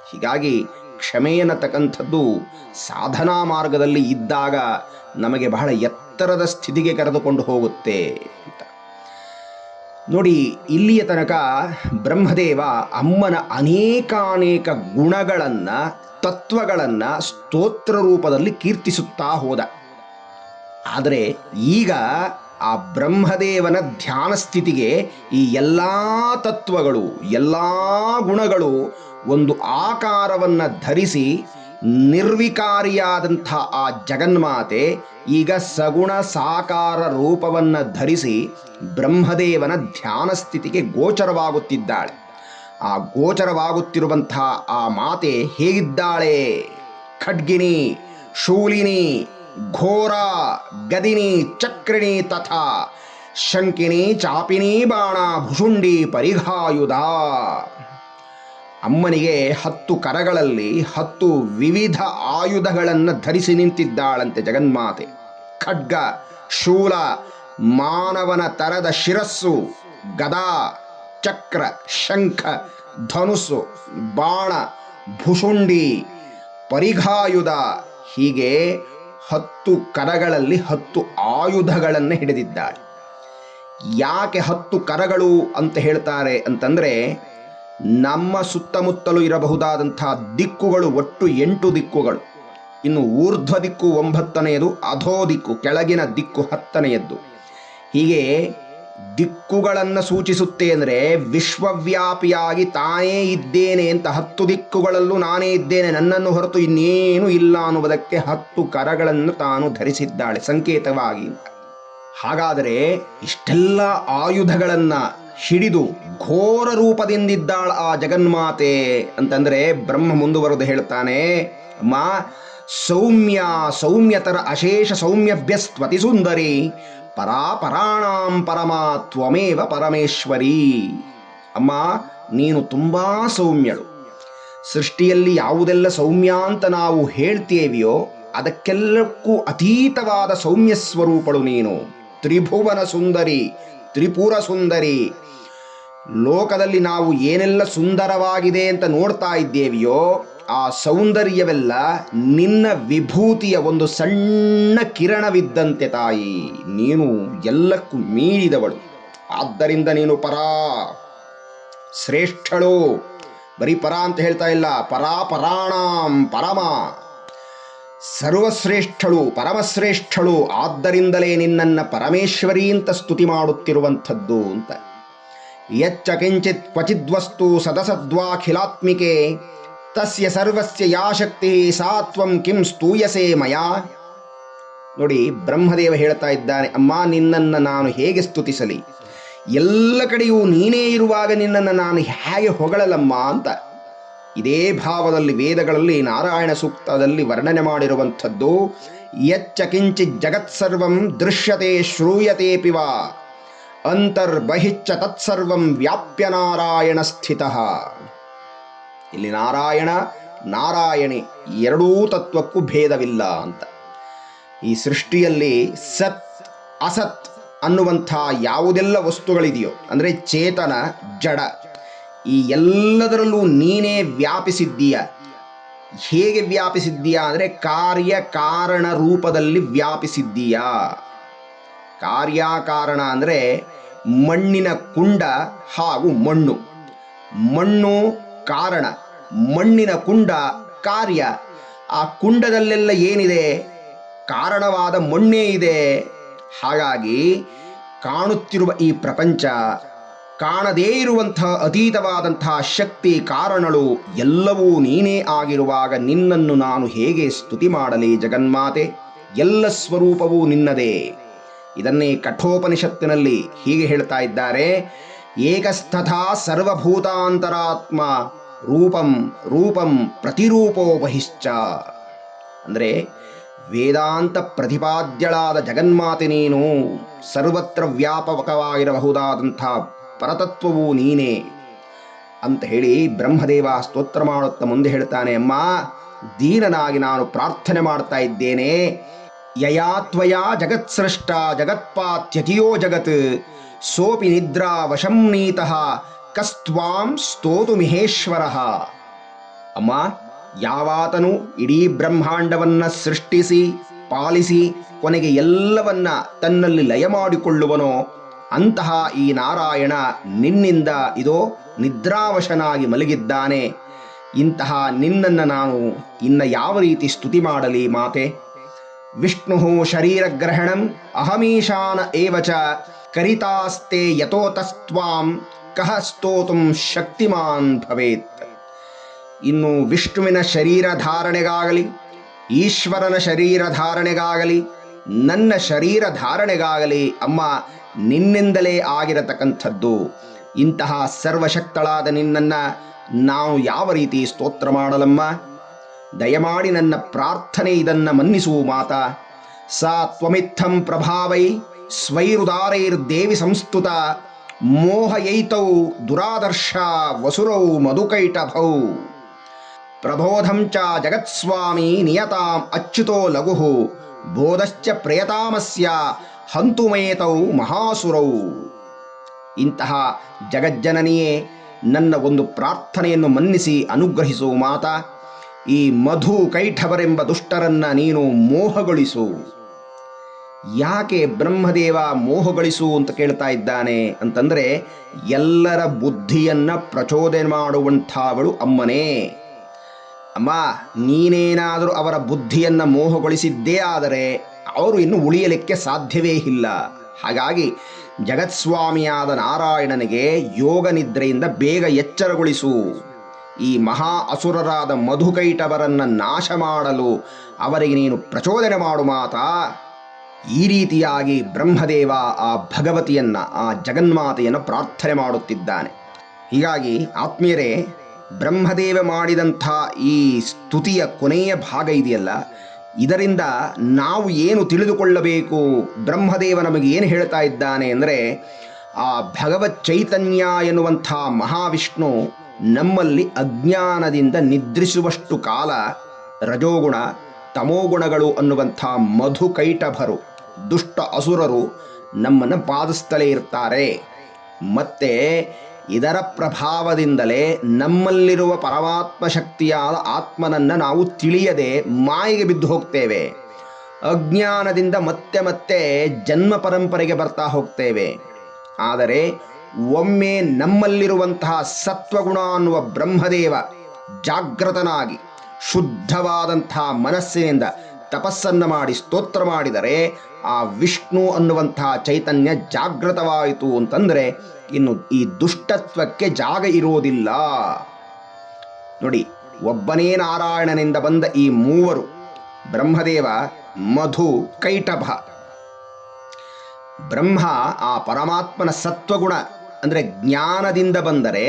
ಹೀಗಾಗಿ ಕ್ಷಮೆಯನ್ನತಕ್ಕಂಥದ್ದು ಸಾಧನಾ ಮಾರ್ಗದಲ್ಲಿ ಇದ್ದಾಗ ನಮಗೆ ಬಹಳ ಎತ್ತರದ ಸ್ಥಿತಿಗೆ ಕರೆದುಕೊಂಡು ಹೋಗುತ್ತೆ ಅಂತ. ನೋಡಿ, ಇಲ್ಲಿಯ ತನಕ ಬ್ರಹ್ಮದೇವ ಅಮ್ಮನ ಅನೇಕಾನೇಕ ಗುಣಗಳನ್ನು, ತತ್ವಗಳನ್ನು ಸ್ತೋತ್ರ ರೂಪದಲ್ಲಿ ಕೀರ್ತಿಸುತ್ತಾ ಹೋದ. ಆದರೆ ಈಗ ಆ ಬ್ರಹ್ಮದೇವನ ಧ್ಯಾನ ಸ್ಥಿತಿಗೆ ಈ ಎಲ್ಲ ತತ್ವಗಳು, ಎಲ್ಲ ಗುಣಗಳು ಒಂದು ಆಕಾರವನ್ನು ಧರಿಸಿ ನಿರ್ವಿಕಾರಿಯಾದಂಥ ಆ ಜಗನ್ಮಾತೆ ಈಗ ಸಗುಣ ಸಾಕಾರ ರೂಪವನ್ನು ಧರಿಸಿ ಬ್ರಹ್ಮದೇವನ ಧ್ಯಾನ ಸ್ಥಿತಿಗೆ ಗೋಚರವಾಗುತ್ತಿದ್ದಾಳೆ. ಆ ಗೋಚರವಾಗುತ್ತಿರುವಂಥ ಆ ಮಾತೆ ಹೇಗಿದ್ದಾಳೆ? ಖಡ್ಗಿನಿ, ಶೂಲಿನಿ, ಘೋರ, ಗದಿನಿ, ಚಕ್ರಿಣಿ ತಥಾ ಶಂಕಿನಿ, ಚಾಪಿನಿ, ಬಾಣ, ಭುಷುಂಡಿ, ಪರಿಘಾಯುಧ. ಅಮ್ಮನಿಗೆ 10 ಕರಗಳಲ್ಲಿ 10 ವಿವಿಧ ಆಯುಧಗಳನ್ನು ಧರಿಸಿ ನಿಂತಿದ್ದಾಳಂತೆ ಜಗನ್ಮಾತೆ. ಖಡ್ಗ, ಶೂಲ, ಮಾನವನ ತರದ ಶಿರಸ್ಸು, ಗದಾ, ಚಕ್ರ, ಶಂಖ, ಧನುಸ್ಸು, ಬಾಣ, ಭುಷುಂಡಿ, ಪರಿಘಾಯುಧ, ಹೀಗೆ 10 ಕರಗಳಲ್ಲಿ 10 ಆಯುಧಗಳನ್ನು ಹಿಡಿದಿದ್ದಾಳೆ. ಯಾಕೆ 10 ಕರಗಳು ಅಂತ ಹೇಳ್ತಾರೆ ಅಂತಂದರೆ, ನಮ್ಮ ಸುತ್ತಮುತ್ತಲೂ ಇರಬಹುದಾದಂಥ ದಿಕ್ಕುಗಳು ಒಟ್ಟು 8 ದಿಕ್ಕುಗಳು. ಇನ್ನು ಊರ್ಧ್ವ ದಿಕ್ಕು 9ನೆಯದು, ಅಧೋ ದಿಕ್ಕು ಕೆಳಗಿನ ದಿಕ್ಕು 10ನೆಯದ್ದು. ಹೀಗೆ ದಿಕ್ಕುಗಳನ್ನು ಸೂಚಿಸುತ್ತೆ ಅಂದರೆ ವಿಶ್ವವ್ಯಾಪಿಯಾಗಿ ತಾನೇ ಇದ್ದೇನೆ ಅಂತ 10 ದಿಕ್ಕುಗಳಲ್ಲೂ ನಾನೇ ಇದ್ದೇನೆ, ನನ್ನನ್ನು ಹೊರತು ಇನ್ನೇನು ಇಲ್ಲ ಅನ್ನುವುದಕ್ಕೆ 10 ಕರಗಳನ್ನು ತಾನು ಧರಿಸಿದ್ದಾಳೆ ಸಂಕೇತವಾಗಿ. ಹಾಗಾದರೆ ಇಷ್ಟೆಲ್ಲ ಆಯುಧಗಳನ್ನು ಹಿಡಿದು ಘೋರ ರೂಪದಿಂದಿದ್ದಾಳ ಆ ಜಗನ್ಮಾತೆ ಅಂತಂದರೆ ಬ್ರಹ್ಮ ಮುಂದುವರೆದು ಹೇಳ್ತಾನೆ, ಅಮ್ಮ ಸೌಮ್ಯ ಸೌಮ್ಯತರ ಅಶೇಷ ಸೌಮ್ಯಭ್ಯಸ್ತ್ವತಿ ಸುಂದರಿ ಪರಾಪರಾಣಾಂ ಪರಮಾ ತ್ವಮೇವ ಪರಮೇಶ್ವರಿ. ಅಮ್ಮ ನೀನು ತುಂಬ ಸೌಮ್ಯಳು. ಸೃಷ್ಟಿಯಲ್ಲಿ ಯಾವುದೆಲ್ಲ ಸೌಮ್ಯ ಅಂತ ನಾವು ಹೇಳ್ತೇವೆಯೋ ಅದಕ್ಕೆಲ್ಲಕ್ಕೂ ಅತೀತವಾದ ಸೌಮ್ಯ ಸ್ವರೂಪಳು ನೀನು. ತ್ರಿಭುವನ ಸುಂದರಿ, ತ್ರಿಪುರ ಸುಂದರಿ. ಲೋಕದಲ್ಲಿ ನಾವು ಏನೆಲ್ಲ ಸುಂದರವಾಗಿದೆ ಅಂತ ನೋಡ್ತಾ ಇದ್ದೇವೆಯೋ ಆ ಸೌಂದರ್ಯವೆಲ್ಲ ನಿನ್ನ ವಿಭೂತಿಯ ಒಂದು ಸಣ್ಣ ಕಿರಣವಿದ್ದಂತೆ ತಾಯಿ. ನೀನು ಎಲ್ಲಕ್ಕೂ ಮೀರಿದವಳು. ಆದ್ದರಿಂದ ನೀನು ಪರಾ, ಶ್ರೇಷ್ಠಳು. ಬರೀ ಪರ ಅಂತ ಹೇಳ್ತಾ ಇಲ್ಲ, ಪರಾಪರಾಣಾಂ ಪರಮ, ಸರ್ವಶ್ರೇಷ್ಠಳು, ಪರಮಶ್ರೇಷ್ಠಳು. ಆದ್ದರಿಂದಲೇ ನಿನ್ನನ್ನು ಪರಮೇಶ್ವರಿ ಅಂತ ಸ್ತುತಿ ಮಾಡುತ್ತಿರುವಂಥದ್ದು ಅಂತ. ಯಚ್ಚ ಕಿಂಚಿತ್ ಕ್ವಚಿದ್ವಸ್ತು ಸದಸದ್ವಾಖಿಲಾತ್ಮಿಕೆ ತಸ್ಯ ಸರ್ವಸ್ಯ ಯಾ ಶಕ್ತಿ ಸಾ ತ್ವಂ ಕಿಂ ಸ್ತೂಯಸೆ ಮಯಾ. ನೋಡಿ, ಬ್ರಹ್ಮದೇವ ಹೇಳ್ತಾ ಇದ್ದಾನೆ, ಅಮ್ಮ ನಿನ್ನನ್ನು ನಾನು ಹೇಗೆ ಸ್ತುತಿಸಲಿ? ಎಲ್ಲ ಕಡೆಯೂ ನೀನೇ ಇರುವಾಗ ನಿನ್ನನ್ನು ನಾನು ಹೇಗೆ ಹೊಗಳಲಮ್ಮ ಅಂತ. ಇದೇ ಭಾವದಲ್ಲಿ ವೇದಗಳಲ್ಲಿ ನಾರಾಯಣ ಸೂಕ್ತದಲ್ಲಿ ವರ್ಣನೆ ಮಾಡಿರುವಂಥದ್ದು. ಯಚ್ಚ ಕಿಂಚಿತ್ ಜಗತ್ಸರ್ವಂ ದೃಶ್ಯತೆ ಶ್ರೂಯತೆ ಪಿವ ಅಂತರ್ಬಹಿಶ್ಚ ತತ್ಸರ್ವಂ ವ್ಯಾಪ್ಯ ನಾರಾಯಣ ಸ್ಥಿತಃ. ಇಲ್ಲಿ ನಾರಾಯಣ ನಾರಾಯಣಿ ಎರಡೂ ತತ್ವಕ್ಕೂ ಭೇದವಿಲ್ಲ ಅಂತ. ಈ ಸೃಷ್ಟಿಯಲ್ಲಿ ಸತ್ ಅಸತ್ ಅನ್ನುವಂಥ ಯಾವುದೆಲ್ಲ ವಸ್ತುಗಳಿದೆಯೋ ಅಂದರೆ ಚೇತನ ಜಡ, ಈ ಎಲ್ಲದರಲ್ಲೂ ನೀನೇ ವ್ಯಾಪಿಸಿದ್ದೀಯ. ಹೇಗೆ ವ್ಯಾಪಿಸಿದ್ದೀಯ ಅಂದರೆ ಕಾರ್ಯ ಕಾರಣ ರೂಪದಲ್ಲಿ ವ್ಯಾಪಿಸಿದ್ದೀಯ. ಕಾರ್ಯಕಾರಣ ಅಂದರೆ ಮಣ್ಣಿನ ಕುಂಡ ಹಾಗೂ ಮಣ್ಣು. ಮಣ್ಣು ಕಾರಣ, ಮಣ್ಣಿನ ಕುಂಡ ಕಾರ್ಯ. ಆ ಕುಂಡದಲ್ಲೆಲ್ಲ ಏನಿದೆ? ಕಾರಣವಾದ ಮಣ್ಣೇ ಇದೆ. ಹಾಗಾಗಿ ಕಾಣುತ್ತಿರುವ ಈ ಪ್ರಪಂಚ, ಕಾಣದೇ ಇರುವಂತಹ ಅತೀತವಾದಂತಹ ಶಕ್ತಿ ಕಾರಣಗಳು ಎಲ್ಲವೂ ನೀನೇ ಆಗಿರುವಾಗ ನಿನ್ನನ್ನು ನಾನು ಹೇಗೆ ಸ್ತುತಿ ಮಾಡಲಿ ಜಗನ್ಮಾತೆ? ಎಲ್ಲ ಸ್ವರೂಪವೂ ನಿನ್ನದೇ. ಇದನ್ನೇ ಕಠೋಪನಿಷತ್ತಿನಲ್ಲಿ ಹೀಗೆ ಹೇಳ್ತಾ ಇದ್ದಾರೆ, ಏಕಸ್ತಥಾ ಸರ್ವಭೂತಾಂತರಾತ್ಮ ರೂಪಂ ರೂಪಂ ಪ್ರತಿರೂಪೋ ಬಹಿಶ್ಚ. ಅಂದರೆ ವೇದಾಂತ ಪ್ರತಿಪಾದ್ಯಳಾದ ಜಗನ್ಮಾತೆ ನೀನು, ಸರ್ವತ್ರ ವ್ಯಾಪಕವಾಗಿರಬಹುದಾದಂಥ ಪರತತ್ವವು ನೀನೇ ಅಂತ ಹೇಳಿ ಬ್ರಹ್ಮದೇವ ಸ್ತೋತ್ರ ಮಾಡುತ್ತಾ ಮುಂದೆ ಹೇಳ್ತಾನೆ, ಅಮ್ಮ ದೀನನಾಗಿ ನಾನು ಪ್ರಾರ್ಥನೆ ಮಾಡ್ತಾ ಇದ್ದೇನೆ. ಯಯಾತ್ವಯಾ ಜಗತ್ಸೃಷ್ಟ ಜಗತ್ಪಾತ್ಯತಿಯೋ ಜಗತ್ ಸೋಪಿ ನಿದ್ರಾ ವಶಂ ನೀತಃ ಕಸ್ತ್ವಾಂ ಸ್ತೋತು ಮಿಹೇಶ್ವರಃ. ಅಮ್ಮ ಯಾವಾತನು ಇಡೀ ಬ್ರಹ್ಮಾಂಡವನ್ನು ಸೃಷ್ಟಿಸಿ ಪಾಲಿಸಿ ಕೊನೆಗೆ ಎಲ್ಲವನ್ನ ತನ್ನಲ್ಲಿ ಲಯ ಮಾಡಿಕೊಳ್ಳುವನೋ ಅಂತಹ ಈ ನಾರಾಯಣ ನಿನ್ನಿಂದ ಇದೋ ನಿದ್ರಾವಶನಾಗಿ ಮಲಗಿದ್ದಾನೆ. ಇಂತಹ ನಿನ್ನನ್ನು ನಾನು ಇನ್ನು ಯಾವ ರೀತಿ ಸ್ತುತಿ ಮಾಡಲಿ ಮಾತೆ? ವಿಷ್ಣು ಶರೀರಗ್ರಹಣಂ ಅಹಮೀಶಾನ ಏವಚ ಕರಿತಾಸ್ತೆ ಯತೋತಸ್ತ್ವಾಂ ಕಹ ಸ್ತೋತುಂ ಶಕ್ತಿಮಾನ್ ಭವೇತ್. ಇನ್ನು ವಿಷ್ಣುವಿನ ಶರೀರ ಧಾರಣೆಗಾಗಲಿ, ಈಶ್ವರನ ಶರೀರ ಧಾರಣೆಗಾಗಲಿ, ನನ್ನ ಶರೀರ ಧಾರಣೆಗಾಗಲಿ ಅಮ್ಮ ನಿನ್ನಿಂದಲೇ ಆಗಿರತಕ್ಕಂಥದ್ದು. ಇಂತಹ ಸರ್ವಶಕ್ತಳಾದ ನಿನ್ನನ್ನು ನಾವು ಯಾವ ರೀತಿ ಸ್ತೋತ್ರ ಮಾಡಲಮ್ಮ? ದಯಮಾಡಿ ನನ್ನ ಪ್ರಾರ್ಥನೆ ಇದನ್ನು ಮನ್ನಿಸು ಮಾತಾ. ಸಾ ತ್ವಮಿತ್ತಂ ಪ್ರಭಾವೈ ಸ್ವೈರುದಾರೈರ್ದೇವಿ ಸಂಸ್ತುತ ಮೋಹಯೈತೌ ದುರಾದರ್ಶ ವಸುರೌ ಮಧುಕೈಟಭೌ ಪ್ರಬೋಧಂ ಚ ಜಗತ್ಸ್ವಾಮಿ ನಿಯತಾಂ ಅಚ್ಯುತೋ ಲಘುಃ ಬೋಧಶ್ಚ ಪ್ರೇತಾಮಸ್ಯ ಹಂತುಮೇತೌ ಮಹಾಸುರೌ. ಇಂತಹ ಜಗಜ್ಜನನಿಯೇ ನನ್ನ ಒಂದು ಪ್ರಾರ್ಥನೆಯನ್ನು ಮನ್ನಿಸಿ ಅನುಗ್ರಹಿಸು ಮಾತಾ. ಈ ಮಧು ಕೈಠವರೆಂಬ ದುಷ್ಟರನ್ನ ನೀನು ಮೋಹಗೊಳಿಸು. ಯಾಕೆ ಬ್ರಹ್ಮದೇವ ಮೋಹಗೊಳಿಸು ಅಂತ ಕೇಳ್ತಾ ಇದ್ದಾನೆ ಅಂತಂದ್ರೆ, ಎಲ್ಲರ ಬುದ್ಧಿಯನ್ನ ಪ್ರಚೋದನೆ ಮಾಡುವಂಥವಳು ಅಮ್ಮನೇ. ಅಮ್ಮ, ನೀನೇನಾದರೂ ಅವರ ಬುದ್ಧಿಯನ್ನ ಮೋಹಗೊಳಿಸಿದ್ದೇ ಆದರೆ ಅವರು ಇನ್ನು ಉಳಿಯಲಿಕ್ಕೆ ಸಾಧ್ಯವೇ ಇಲ್ಲ. ಹಾಗಾಗಿ ಜಗತ್ಸ್ವಾಮಿಯಾದ ನಾರಾಯಣನಿಗೆ ಯೋಗ ನಿದ್ರೆಯಿಂದ ಬೇಗ ಎಚ್ಚರಗೊಳಿಸು. ಈ ಮಹಾ ಅಸುರರಾದ ಮಧುಕೈಟವರನ್ನು ನಾಶ ಮಾಡಲು ಅವರಿಗೆ ನೀನು ಪ್ರಚೋದನೆ ಮಾಡು ಮಾತಾ. ಈ ರೀತಿಯಾಗಿ ಬ್ರಹ್ಮದೇವ ಆ ಭಗವತಿಯನ್ನ, ಆ ಜಗನ್ಮಾತೆಯನ್ನು ಪ್ರಾರ್ಥನೆ ಮಾಡುತ್ತಿದ್ದಾನೆ. ಹೀಗಾಗಿ ಆತ್ಮೀಯರೇ, ಬ್ರಹ್ಮದೇವ ಮಾಡಿದಂಥ ಈ ಸ್ತುತಿಯ ಕೊನೆಯ ಭಾಗ ಇದೆಯಲ್ಲ, ಇದರಿಂದ ನಾವು ಏನು ತಿಳಿದುಕೊಳ್ಳಬೇಕು? ಬ್ರಹ್ಮದೇವ ನಮಗೆ ಏನು ಹೇಳ್ತಾ ಇದ್ದಾನೆ ಅಂದರೆ, ಆ ಭಗವತ್ ಚೈತನ್ಯ ಎನ್ನುವಂಥ ಮಹಾವಿಷ್ಣು ನಮ್ಮಲ್ಲಿ ಅಜ್ಞಾನದಿಂದ ನಿದ್ರಿಸುವಷ್ಟು ಕಾಲ ರಜೋಗುಣ ತಮೋಗುಣಗಳು ಅನ್ನುವಂಥ ಮಧುಕೈಟಭರು, ದುಷ್ಟ ಅಸುರರು ನಮ್ಮನ್ನು ಬಾಧಿಸ್ತಲೇ ಇರ್ತಾರೆ. ಮತ್ತೆ ಇದರ ಪ್ರಭಾವದಿಂದಲೇ ನಮ್ಮಲ್ಲಿರುವ ಪರಮಾತ್ಮ ಶಕ್ತಿಯಾದ ಆತ್ಮನನ್ನು ನಾವು ತಿಳಿಯದೆ ಮಾಯೆಗೆ ಬಿದ್ದು ಹೋಗ್ತೇವೆ. ಅಜ್ಞಾನದಿಂದ ಮತ್ತೆ ಮತ್ತೆ ಜನ್ಮ ಪರಂಪರೆಗೆ ಬರ್ತಾ ಹೋಗ್ತೇವೆ. ಆದರೆ ಒಮ್ಮೆ ನಮ್ಮಲ್ಲಿರುವಂತಹ ಸತ್ವಗುಣ ಅನ್ನುವ ಬ್ರಹ್ಮದೇವ ಜಾಗೃತನಾಗಿ ಶುದ್ಧವಾದಂತಹ ಮನಸ್ಸಿನಿಂದ ತಪಸ್ಸನ್ನು ಮಾಡಿ ಸ್ತೋತ್ರ ಮಾಡಿದರೆ ಆ ವಿಷ್ಣು ಅನ್ನುವಂತಹ ಚೈತನ್ಯ ಜಾಗೃತವಾಯಿತು ಅಂತಂದರೆ ಇನ್ನು ಈ ದುಷ್ಟತ್ವಕ್ಕೆ ಜಾಗ ಇರೋದಿಲ್ಲ. ನೋಡಿ, ಒಬ್ಬನೇ ನಾರಾಯಣನಿಂದ ಬಂದ ಈ ಮೂವರು, ಬ್ರಹ್ಮದೇವ, ಮಧು, ಕೈಟಭ. ಬ್ರಹ್ಮ ಆ ಪರಮಾತ್ಮನ ಸತ್ವಗುಣ ಅಂದರೆ ಜ್ಞಾನದಿಂದ ಬಂದರೆ,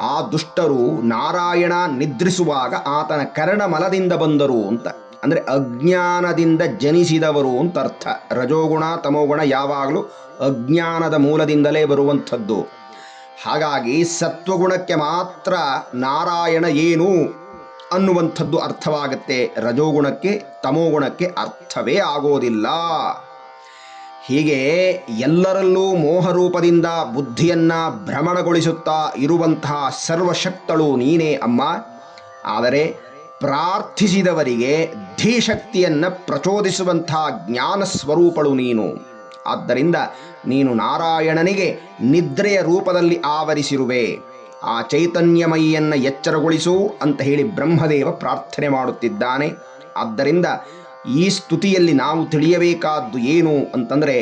ಆ ದುಷ್ಟರು ನಾರಾಯಣ ನಿದ್ರಿಸುವಾಗ ಆತನ ಕರ್ಣಮಲದಿಂದ ಬಂದರು ಅಂತ, ಅಂದರೆ ಅಜ್ಞಾನದಿಂದ ಜನಿಸಿದವರು ಅಂತ ಅರ್ಥ. ರಜೋಗುಣ ತಮೋಗುಣ ಯಾವಾಗಲೂ ಅಜ್ಞಾನದ ಮೂಲದಿಂದಲೇ ಬರುವಂಥದ್ದು. ಹಾಗಾಗಿ ಸತ್ವಗುಣಕ್ಕೆ ಮಾತ್ರ ನಾರಾಯಣ ಏನು ಅನ್ನುವಂಥದ್ದು ಅರ್ಥವಾಗುತ್ತೆ, ರಜೋಗುಣಕ್ಕೆ ತಮೋಗುಣಕ್ಕೆ ಅರ್ಥವೇ ಆಗೋದಿಲ್ಲ. ಹೀಗೆ ಎಲ್ಲರಲ್ಲೂ ಮೋಹರೂಪದಿಂದ ಬುದ್ಧಿಯನ್ನ ಭ್ರಮಣಗೊಳಿಸುತ್ತಾ ಇರುವಂತಹ ಸರ್ವಶಕ್ತಳು ನೀನೇ ಅಮ್ಮ. ಆದರೆ ಪ್ರಾರ್ಥಿಸಿದವರಿಗೆ ಧೀಶಕ್ತಿಯನ್ನು ಪ್ರಚೋದಿಸುವಂತಹ ಜ್ಞಾನ ಸ್ವರೂಪಳು ನೀನು. ಆದ್ದರಿಂದ ನೀನು ನಾರಾಯಣನಿಗೆ ನಿದ್ರೆಯ ರೂಪದಲ್ಲಿ ಆವರಿಸಿರುವೆ. ಆ ಚೈತನ್ಯಮಯಿಯನ್ನು ಎಚ್ಚರಗೊಳಿಸು ಅಂತ ಹೇಳಿ ಬ್ರಹ್ಮದೇವ ಪ್ರಾರ್ಥನೆ ಮಾಡುತ್ತಿದ್ದಾನೆ. ಆದ್ದರಿಂದ ಈ ಸ್ತುತಿಯಲ್ಲಿ ನಾವು ತಿಳಿಯಬೇಕಾದ್ದು ಏನು ಅಂತಂದರೆ,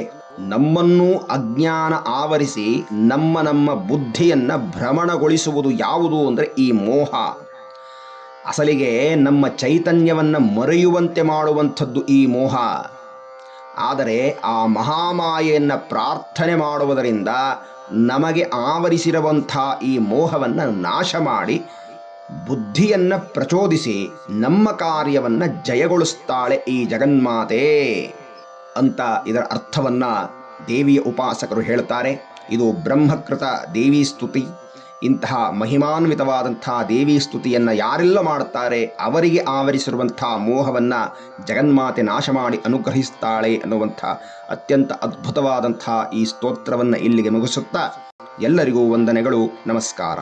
ನಮ್ಮನ್ನು ಅಜ್ಞಾನ ಆವರಿಸಿ ನಮ್ಮ ಬುದ್ಧಿಯನ್ನು ಭ್ರಮಣಗೊಳಿಸುವುದು ಯಾವುದು ಅಂದರೆ ಈ ಮೋಹ. ಅಸಲಿಗೆ ನಮ್ಮ ಚೈತನ್ಯವನ್ನು ಮರೆಯುವಂತೆ ಮಾಡುವಂಥದ್ದು ಈ ಮೋಹ. ಆದರೆ ಆ ಮಹಾಮಾಯೆಯನ್ನು ಪ್ರಾರ್ಥನೆ ಮಾಡುವುದರಿಂದ ನಮಗೆ ಆವರಿಸಿರುವಂಥ ಈ ಮೋಹವನ್ನು ನಾಶ ಮಾಡಿ ಬುದ್ಧಿಯನ್ನು ಪ್ರಚೋದಿಸಿ ನಮ್ಮ ಕಾರ್ಯವನ್ನು ಜಯಗೊಳಿಸ್ತಾಳೆ ಈ ಜಗನ್ಮಾತೆ ಅಂತ ಇದರ ಅರ್ಥವನ್ನು ದೇವಿಯ ಉಪಾಸಕರು ಹೇಳ್ತಾರೆ. ಇದು ಬ್ರಹ್ಮಕೃತ ದೇವಿ ಸ್ತುತಿ. ಇಂತಹ ಮಹಿಮಾನ್ವಿತವಾದಂಥ ದೇವಿ ಸ್ತುತಿಯನ್ನು ಯಾರೆಲ್ಲ ಮಾಡುತ್ತಾರೆ ಅವರಿಗೆ ಆವರಿಸಿರುವಂಥ ಮೋಹವನ್ನು ಜಗನ್ಮಾತೆ ನಾಶ ಮಾಡಿ ಅನುಗ್ರಹಿಸ್ತಾಳೆ ಅನ್ನುವಂಥ ಅತ್ಯಂತ ಅದ್ಭುತವಾದಂಥ ಈ ಸ್ತೋತ್ರವನ್ನು ಇಲ್ಲಿಗೆ ಮುಗಿಸುತ್ತಾ ಎಲ್ಲರಿಗೂ ವಂದನೆಗಳು, ನಮಸ್ಕಾರ.